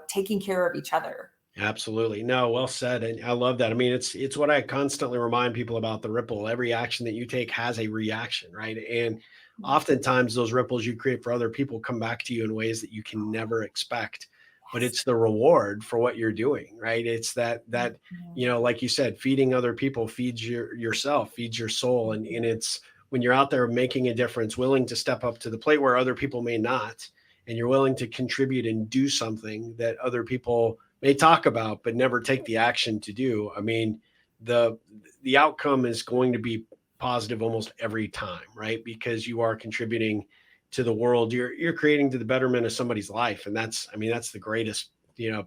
S2: taking care of each other.
S1: Absolutely. No, well said. And I love that. I mean, it's what I constantly remind people about the ripple. Every action that you take has a reaction, right? And oftentimes those ripples you create for other people come back to you in ways that you can never expect. But
S2: Yes.
S1: it's the reward for what you're doing, right? It's that,
S2: Mhm.
S1: like you said, feeding other people feeds yourself, feeds your soul. And it's when you're out there making a difference, willing to step up to the plate where other people may not, and you're willing to contribute and do something that other people may talk about but never take the action to do. I mean, the the outcome is going to be positive almost every time, right? Because you are contributing to the world. You're creating to the betterment of somebody's life, and that's the greatest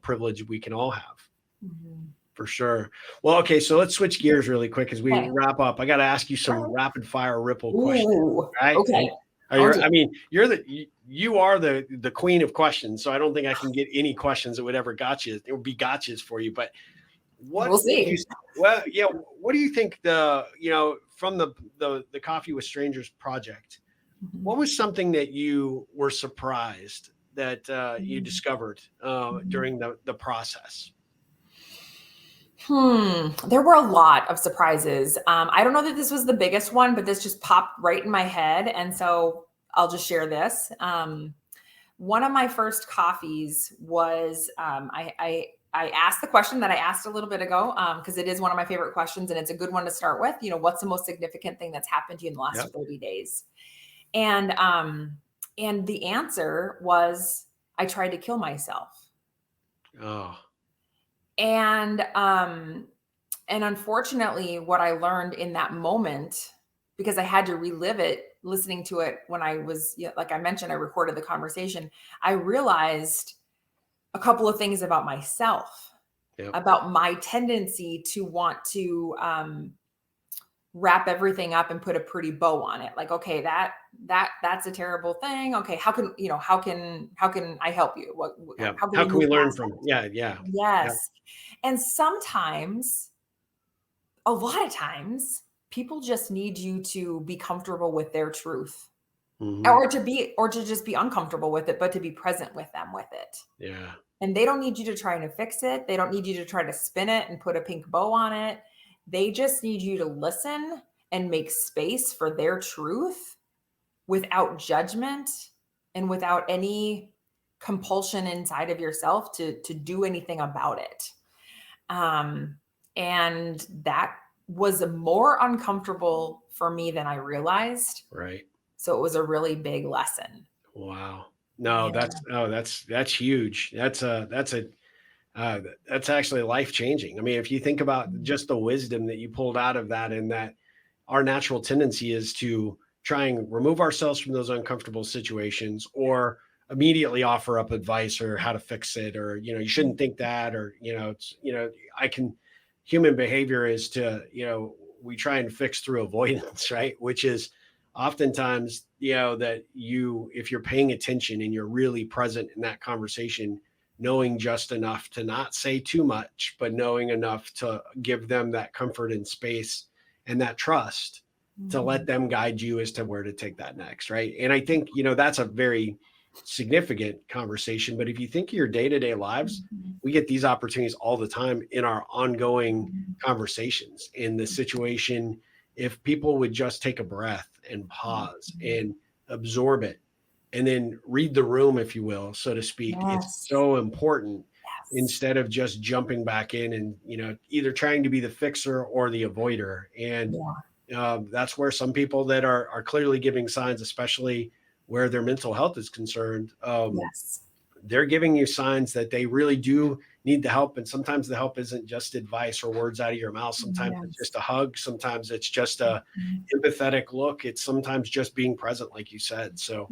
S1: privilege we can all have,
S2: Mhm.
S1: for sure. Well, okay, so let's switch gears really quick as we
S2: Okay.
S1: wrap up. I got to ask you
S2: All
S1: some
S2: right.
S1: rapid fire ripple questions,
S2: Ooh.
S1: right?
S2: Okay.
S1: Are
S2: Oh
S1: you,
S2: dear.
S1: I mean, you are the queen of questions, so I don't think I can get any questions that would ever gotcha. It would be gotchas for you. But what
S2: We'll
S1: would you?
S2: see.
S1: Well, yeah. What do you think from the Coffee with Strangers project?
S2: Mhm.
S1: What was something that you were surprised that you
S2: Mhm.
S1: discovered
S2: Mhm.
S1: during the process?
S2: There were a lot of surprises. I don't know that this was the biggest one, but this just popped right in my head, and so I'll just share this. One of my first coffees was I asked the question that I asked a little bit ago, because it is one of my favorite questions, and it's a good one to start with. What's the most significant thing that's happened to you in the last
S1: Yep.
S2: 30 days? And and the answer was, I tried to kill myself.
S1: Oh,
S2: And unfortunately, what I learned in that moment, because I had to relive it, listening to it when I was, like I mentioned, I recorded the conversation. I realized a couple of things about myself,
S1: yep.
S2: about my tendency to want to wrap everything up and put a pretty bow on it. Like, okay, that's a terrible thing. Okay, how can I help you?
S1: Yeah.
S2: How can
S1: How
S2: we
S1: can
S2: move
S1: we learn
S2: past
S1: from?
S2: that?
S1: Yeah. Yeah.
S2: Yes.
S1: Yep.
S2: And sometimes, a lot of times, people just need you to be comfortable with their truth,
S1: Hmm.
S2: or to just be uncomfortable with it, but to be present with them with it.
S1: Yeah.
S2: And they don't need you to try to fix it. They don't need you to try to spin it and put a pink bow on it. They just need you to listen and make space for their truth without judgment and without any compulsion inside of yourself to do anything about it. Um, and that was more uncomfortable for me than I realized.
S1: Right.
S2: So it was a really big lesson.
S1: Wow. No,
S2: Yeah.
S1: that's huge. Uh, that's actually life changing. I mean, if you think about
S2: Mm.
S1: just the wisdom that you pulled out of that, and that our natural tendency is to try and remove ourselves from those uncomfortable situations, or immediately offer up advice or how to fix it, or you shouldn't think that, or it's I can human behavior is to we try and fix through avoidance, right? Which is oftentimes that if you're paying attention and you're really present in that conversation, knowing just enough to not say too much, but knowing enough to give them that comfort and space and that trust to let
S2: Mhm.
S1: them guide you as to where to take that next. Right. And I think, that's a very significant conversation. But if you think of your day to day lives,
S2: Mhm.
S1: we get these opportunities all the time in our ongoing
S2: Mhm.
S1: conversations in the situation. If people would just take a breath and pause
S2: Mhm.
S1: and absorb it, and then read the room, if you will, so to speak. It's
S2: Yes.
S1: so important,
S2: Yes.
S1: instead of just jumping back in and either trying to be the fixer or the avoider. And
S2: Yeah.
S1: that's where some people that are clearly giving signs, especially where their mental health is concerned,
S2: Yes.
S1: they're giving you signs that they really do need the help. And sometimes the help isn't just advice or words out of your mouth. Sometimes it's
S2: Yes.
S1: just a hug. Sometimes it's just a empathetic look. It's sometimes just being present, like you said. So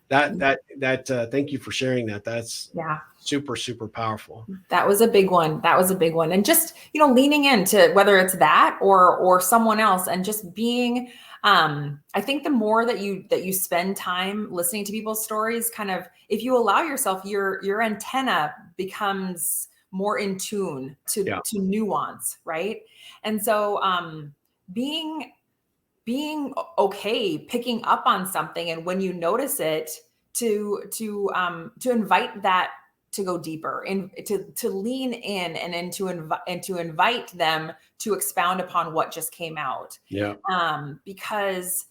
S2: Yeah.
S1: thank you for sharing that. That's
S2: Yeah.
S1: super, super powerful.
S2: That was a big one. That was a big one. And just, leaning into whether it's that or someone else, and just being, I think the more that you spend time listening to people's stories, kind of, if you allow yourself, your antenna becomes more in tune to
S1: Yeah.
S2: nuance, right? And so being okay picking up on something, and when you notice it, to invite that to go deeper, and to lean in, and then to invite them to expound upon what just came out.
S1: Yeah.
S2: Because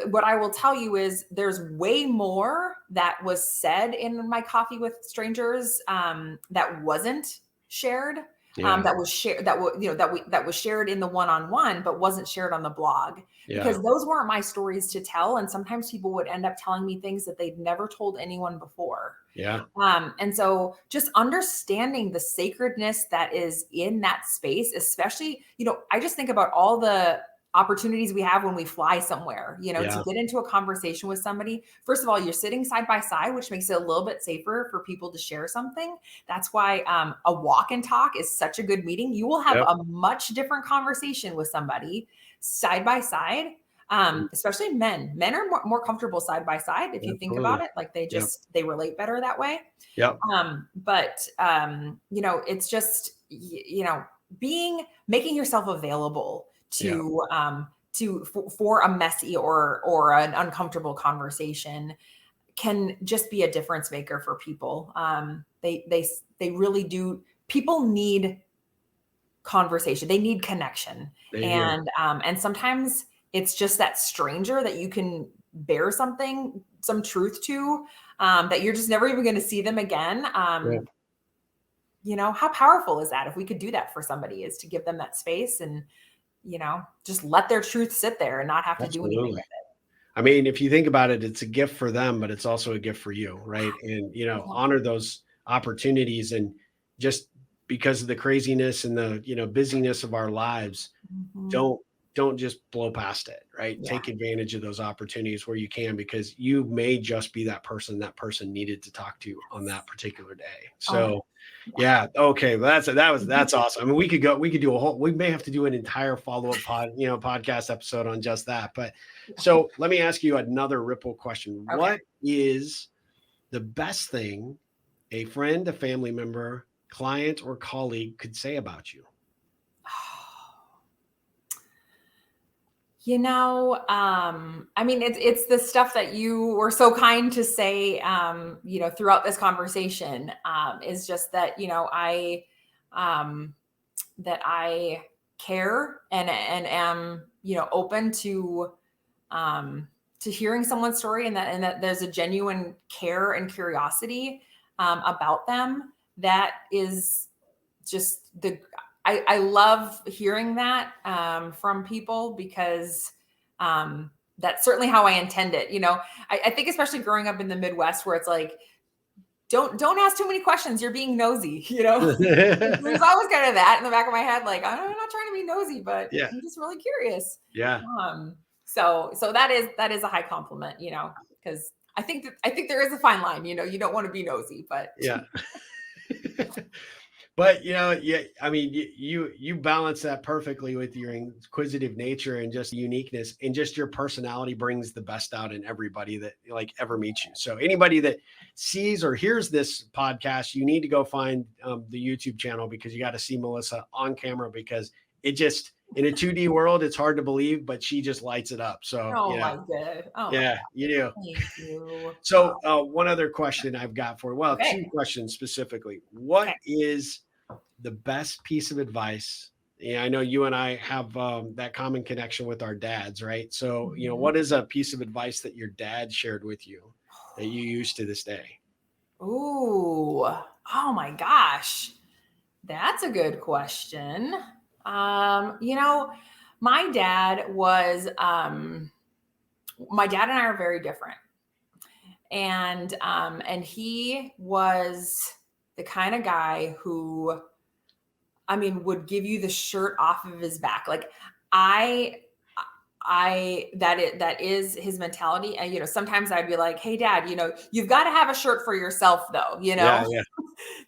S2: what I will tell you is there's way more that was said in my coffee with strangers that wasn't shared.
S1: Yeah.
S2: That was shared, that was shared in the one-on-one, but wasn't shared on the blog,
S1: Yeah.
S2: because those weren't my stories to tell. And sometimes people would end up telling me things that they'd never told anyone before.
S1: Yeah.
S2: And so just understanding the sacredness that is in that space, especially, I just think about all the opportunities we have when we fly somewhere,
S1: Yeah.
S2: to get into a conversation with somebody. First of all, you're sitting side by side, which makes it a little bit safer for people to share something. That's why a walk and talk is such a good meeting. You will have
S1: Yep.
S2: a much different conversation with somebody side by side. Especially men are more comfortable side by side. If you think about it, like they relate better that way.
S1: Yep.
S2: But it's just, making yourself available for a messy or an uncomfortable conversation can just be a difference maker for people. They really do. People need conversation. They need connection. And sometimes it's just that stranger that you can bear some truth to, that you're just never even going to see them again. How powerful is that? If we could do that for somebody, is to give them that space and, just let their truth sit there and not have to do anything with it.
S1: I mean, if you think about it, it's a gift for them, but it's also a gift for you, right? And, honor those opportunities. And just because of the craziness and the, busyness of our lives, don't just blow past it, right?
S2: Yeah.
S1: Take advantage of those opportunities where you can, because you may just be that person needed to talk to on that particular day. So yeah. Okay. Well, that's awesome. I mean, we could do we may have to do an entire follow-up podcast episode on just that. But so let me ask you another Ripple question.
S2: Okay.
S1: What is the best thing a friend, a family member, client, or colleague could say about you?
S2: I mean, it's the stuff that you were so kind to say, throughout this conversation, is just that, that I care and am, open to hearing someone's story, and that there's a genuine care and curiosity, about them. That is just I love hearing that from people, because that's certainly how I intend it. I think especially growing up in the Midwest, where it's like, don't ask too many questions. You're being nosy. There's always kind of that in the back of my head, like, I'm not trying to be nosy, but I'm just really curious.
S1: Yeah.
S2: So that is a high compliment, because I think there is a fine line. You don't want to be nosy, but
S1: yeah. But I mean, you balance that perfectly with your inquisitive nature and just uniqueness, and just your personality brings the best out in everybody that ever meets you. So anybody that sees or hears this podcast, you need to go find the YouTube channel, because you got to see Melissa on camera, because it just, in a 2D world, it's hard to believe, but she just lights it up. So
S2: my God.
S1: you do.
S2: Thank you.
S1: So one other question I've got for you. Well,
S2: Okay.
S1: 2 questions specifically. What is the best piece of advice? I know you and I have that common connection with our dads, right? So, what is a piece of advice that your dad shared with you that you use to this day?
S2: Ooh, oh my gosh. That's a good question. My dad was my dad and I are very different. And he was the kind of guy who, I mean, would give you the shirt off of his back. Like that is his mentality. And, you know, sometimes I'd be like, hey dad, you know, you've got to have a shirt for yourself though, you know,
S1: Yeah.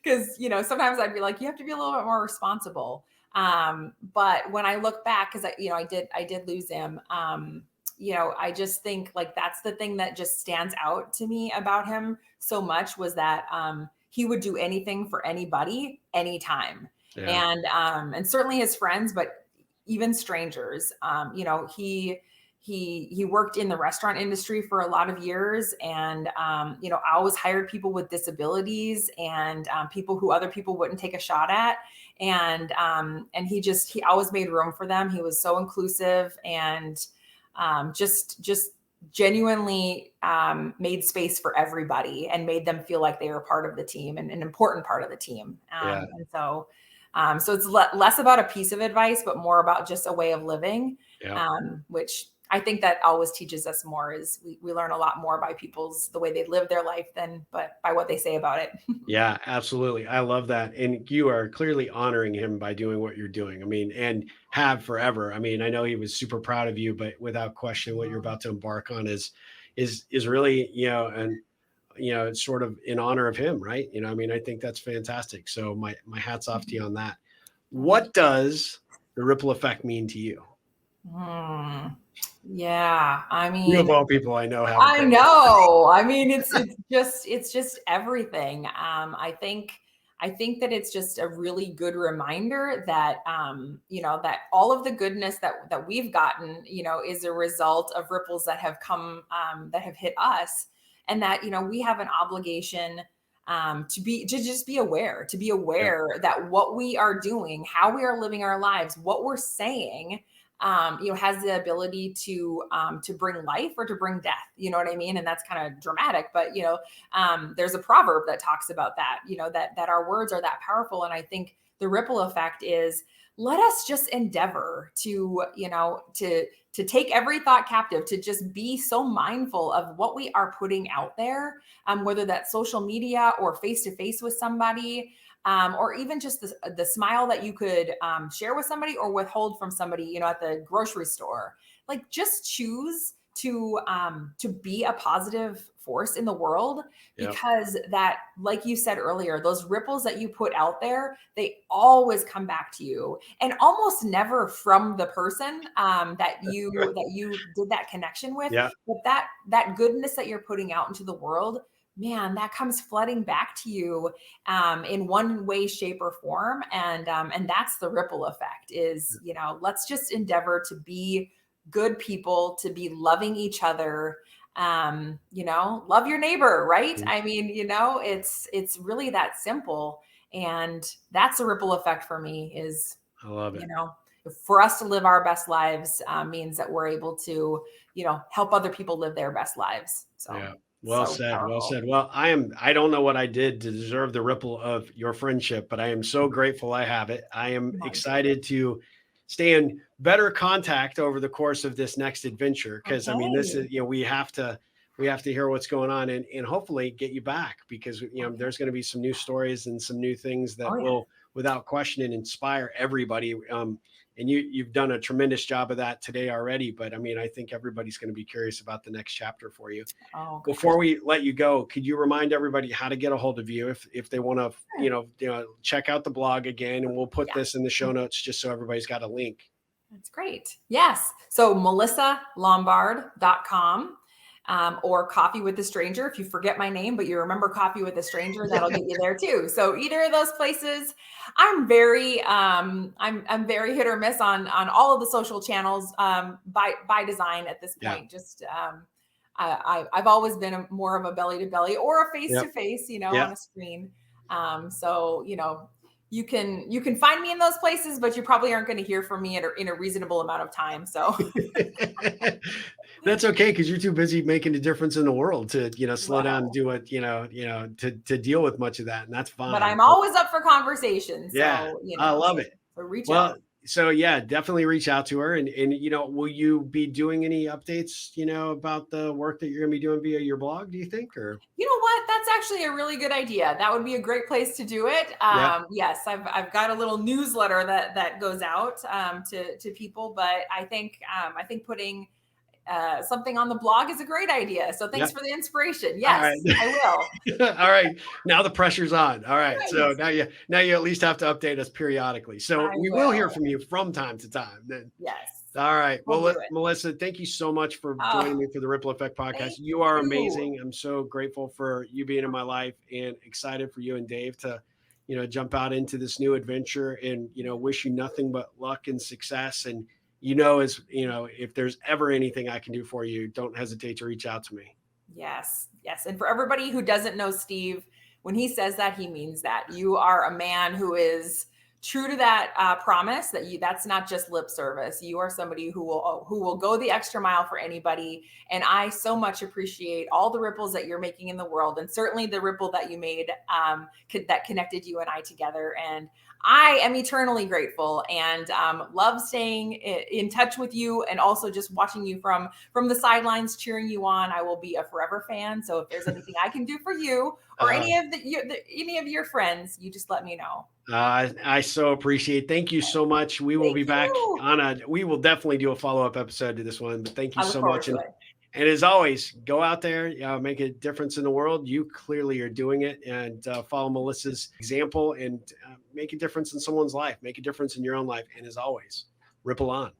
S2: because, you know, sometimes I'd be like, you have to be a little bit more responsible. But when I look back, cause I did lose him. You know, I just think like, that's the thing that just stands out to me about him so much, was that, he would do anything for anybody, anytime.
S1: Yeah.
S2: And certainly his friends, but even strangers. You know, he worked in the restaurant industry for a lot of years, and you know, I always hired people with disabilities and people who other people wouldn't take a shot at, and he always made room for them. He was so inclusive, and just genuinely made space for everybody and made them feel like they were part of the team and an important part of the team.
S1: Yeah.
S2: And so it's less about a piece of advice, but more about just a way of living,
S1: Yeah.
S2: which I think that always teaches us more. Is we learn a lot more by the way they live their life but by what they say about it.
S1: Yeah, absolutely. I love that. And you are clearly honoring him by doing what you're doing. I mean, and have forever. I mean, I know he was super proud of you, but without question, what you're about to embark on is really, you know, and it's sort of in honor of him, right? You know, I mean, I think that's fantastic. So my hat's off to you on that. What does the ripple effect mean to you?
S2: Yeah, I mean,
S1: You of all people I know have.
S2: I know. I mean, it's just everything. I think that it's just a really good reminder that you know, that all of the goodness that we've gotten, you know, is a result of ripples that have come that have hit us, and that, you know, we have an obligation to just be aware, that what we are doing, how we are living our lives, what we're saying, you know, has the ability to bring life or to bring death. You know what I mean? And that's kind of dramatic, but you know, there's a proverb that talks about that. You know, that our words are that powerful, and I think the ripple effect is, let us just endeavor to, you know, to take every thought captive, to just be so mindful of what we are putting out there, whether that's social media or face to face with somebody. Or even just the smile that you could share with somebody or withhold from somebody, you know, at the grocery store. Like, just choose to be a positive force in the world, because that, like you said earlier, those ripples that you put out there, they always come back to you, and almost never from the person that you did that connection with.
S1: Yeah.
S2: But that goodness that you're putting out into the world, man, that comes flooding back to you in one way, shape, or form. And that's the ripple effect. Is, you know, let's just endeavor to be good people, to be loving each other. You know, love your neighbor, right? I mean, you know, it's really that simple. And that's a ripple effect for me. Is,
S1: I love it.
S2: You know, for us to live our best lives means that we're able to, you know, help other people live their best lives. So
S1: yeah. Well
S2: so
S1: said.
S2: powerful.
S1: Well said. Well, I don't know what I did to deserve the ripple of your friendship, but I am so grateful I have it. I am excited to stay in better contact over the course of this next adventure. Cause I mean, this is, you know, we have to hear what's going on and hopefully get you back, because, you know, there's going to be some new stories and some new things that will, without question, inspire everybody. And you've done a tremendous job of that today already. But I mean, I think everybody's going to be curious about the next chapter for you. Before we let you go, could you remind everybody how to get a hold of you if they want to, you know, check out the blog again, and we'll put this in the show notes just so everybody's got a link.
S2: That's great. Yes. So melissalombard.com. Or Coffee with a Stranger. If you forget my name, but you remember Coffee with a Stranger, that'll get you there too. So either of those places. I'm very I'm very hit or miss on all of the social channels by design at this point. Just I've always been more of a belly to belly or a face to face, you know, on a screen. So, you know, you can find me in those places, but you probably aren't going to hear from me in a reasonable amount of time. So
S1: that's okay, because you're too busy making a difference in the world to, you know, slow down and do what, to deal with much of that. And that's fine.
S2: But I'm always up for conversations.
S1: Yeah.
S2: So, you know,
S1: I love it.
S2: So reach out.
S1: So yeah, definitely reach out to her. And will you be doing any updates, about the work that you're going to be doing via your blog, do you think? Or
S2: You know what? That's actually a really good idea. That would be a great place to do it.
S1: yeah.
S2: Yes, I've got a little newsletter that goes out to people, but I think putting something on the blog is a great idea. So
S1: Yeah.
S2: thanks for the inspiration.
S1: All right.
S2: Yes, I will.
S1: All right. Now the pressure's on. All right.
S2: Right.
S1: So now you at least have to update us periodically. So
S2: I
S1: we will hear
S2: will.
S1: from you from time to time then.
S2: Yes,
S1: All right.
S2: I'll
S1: Well,
S2: do it.
S1: Melissa, thank you so much for
S2: Oh,
S1: joining me for the Ripple Effect podcast.
S2: thank
S1: You are
S2: you.
S1: amazing. I'm so grateful for you being in my life and excited for you and Dave to, jump out into this new adventure and, wish you nothing but luck and success. And, if there's ever anything I can do for you, don't hesitate to reach out to me.
S2: Yes, yes. And for everybody who doesn't know Steve, when he says that, he means that. You are a man who is true to that promise that that's not just lip service. You are somebody who will go the extra mile for anybody. And I so much appreciate all the ripples that you're making in the world, and certainly the ripple that you made that connected you and I together. And I am eternally grateful and love staying in touch with you, and also just watching you from the sidelines, cheering you on. I will be a forever fan. So if there's anything I can do for you or
S1: Uh,
S2: any of your friends, you just let me know.
S1: I so appreciate it. Thank you so much. We will
S2: Thank
S1: be back
S2: you.
S1: we will definitely do a follow-up episode to this one, but thank you
S2: I look
S1: so
S2: forward
S1: much.
S2: to it.
S1: And as always, go out there, make a difference in the world. You clearly are doing it, and follow Melissa's example and make a difference in someone's life, make a difference in your own life. And as always, ripple on.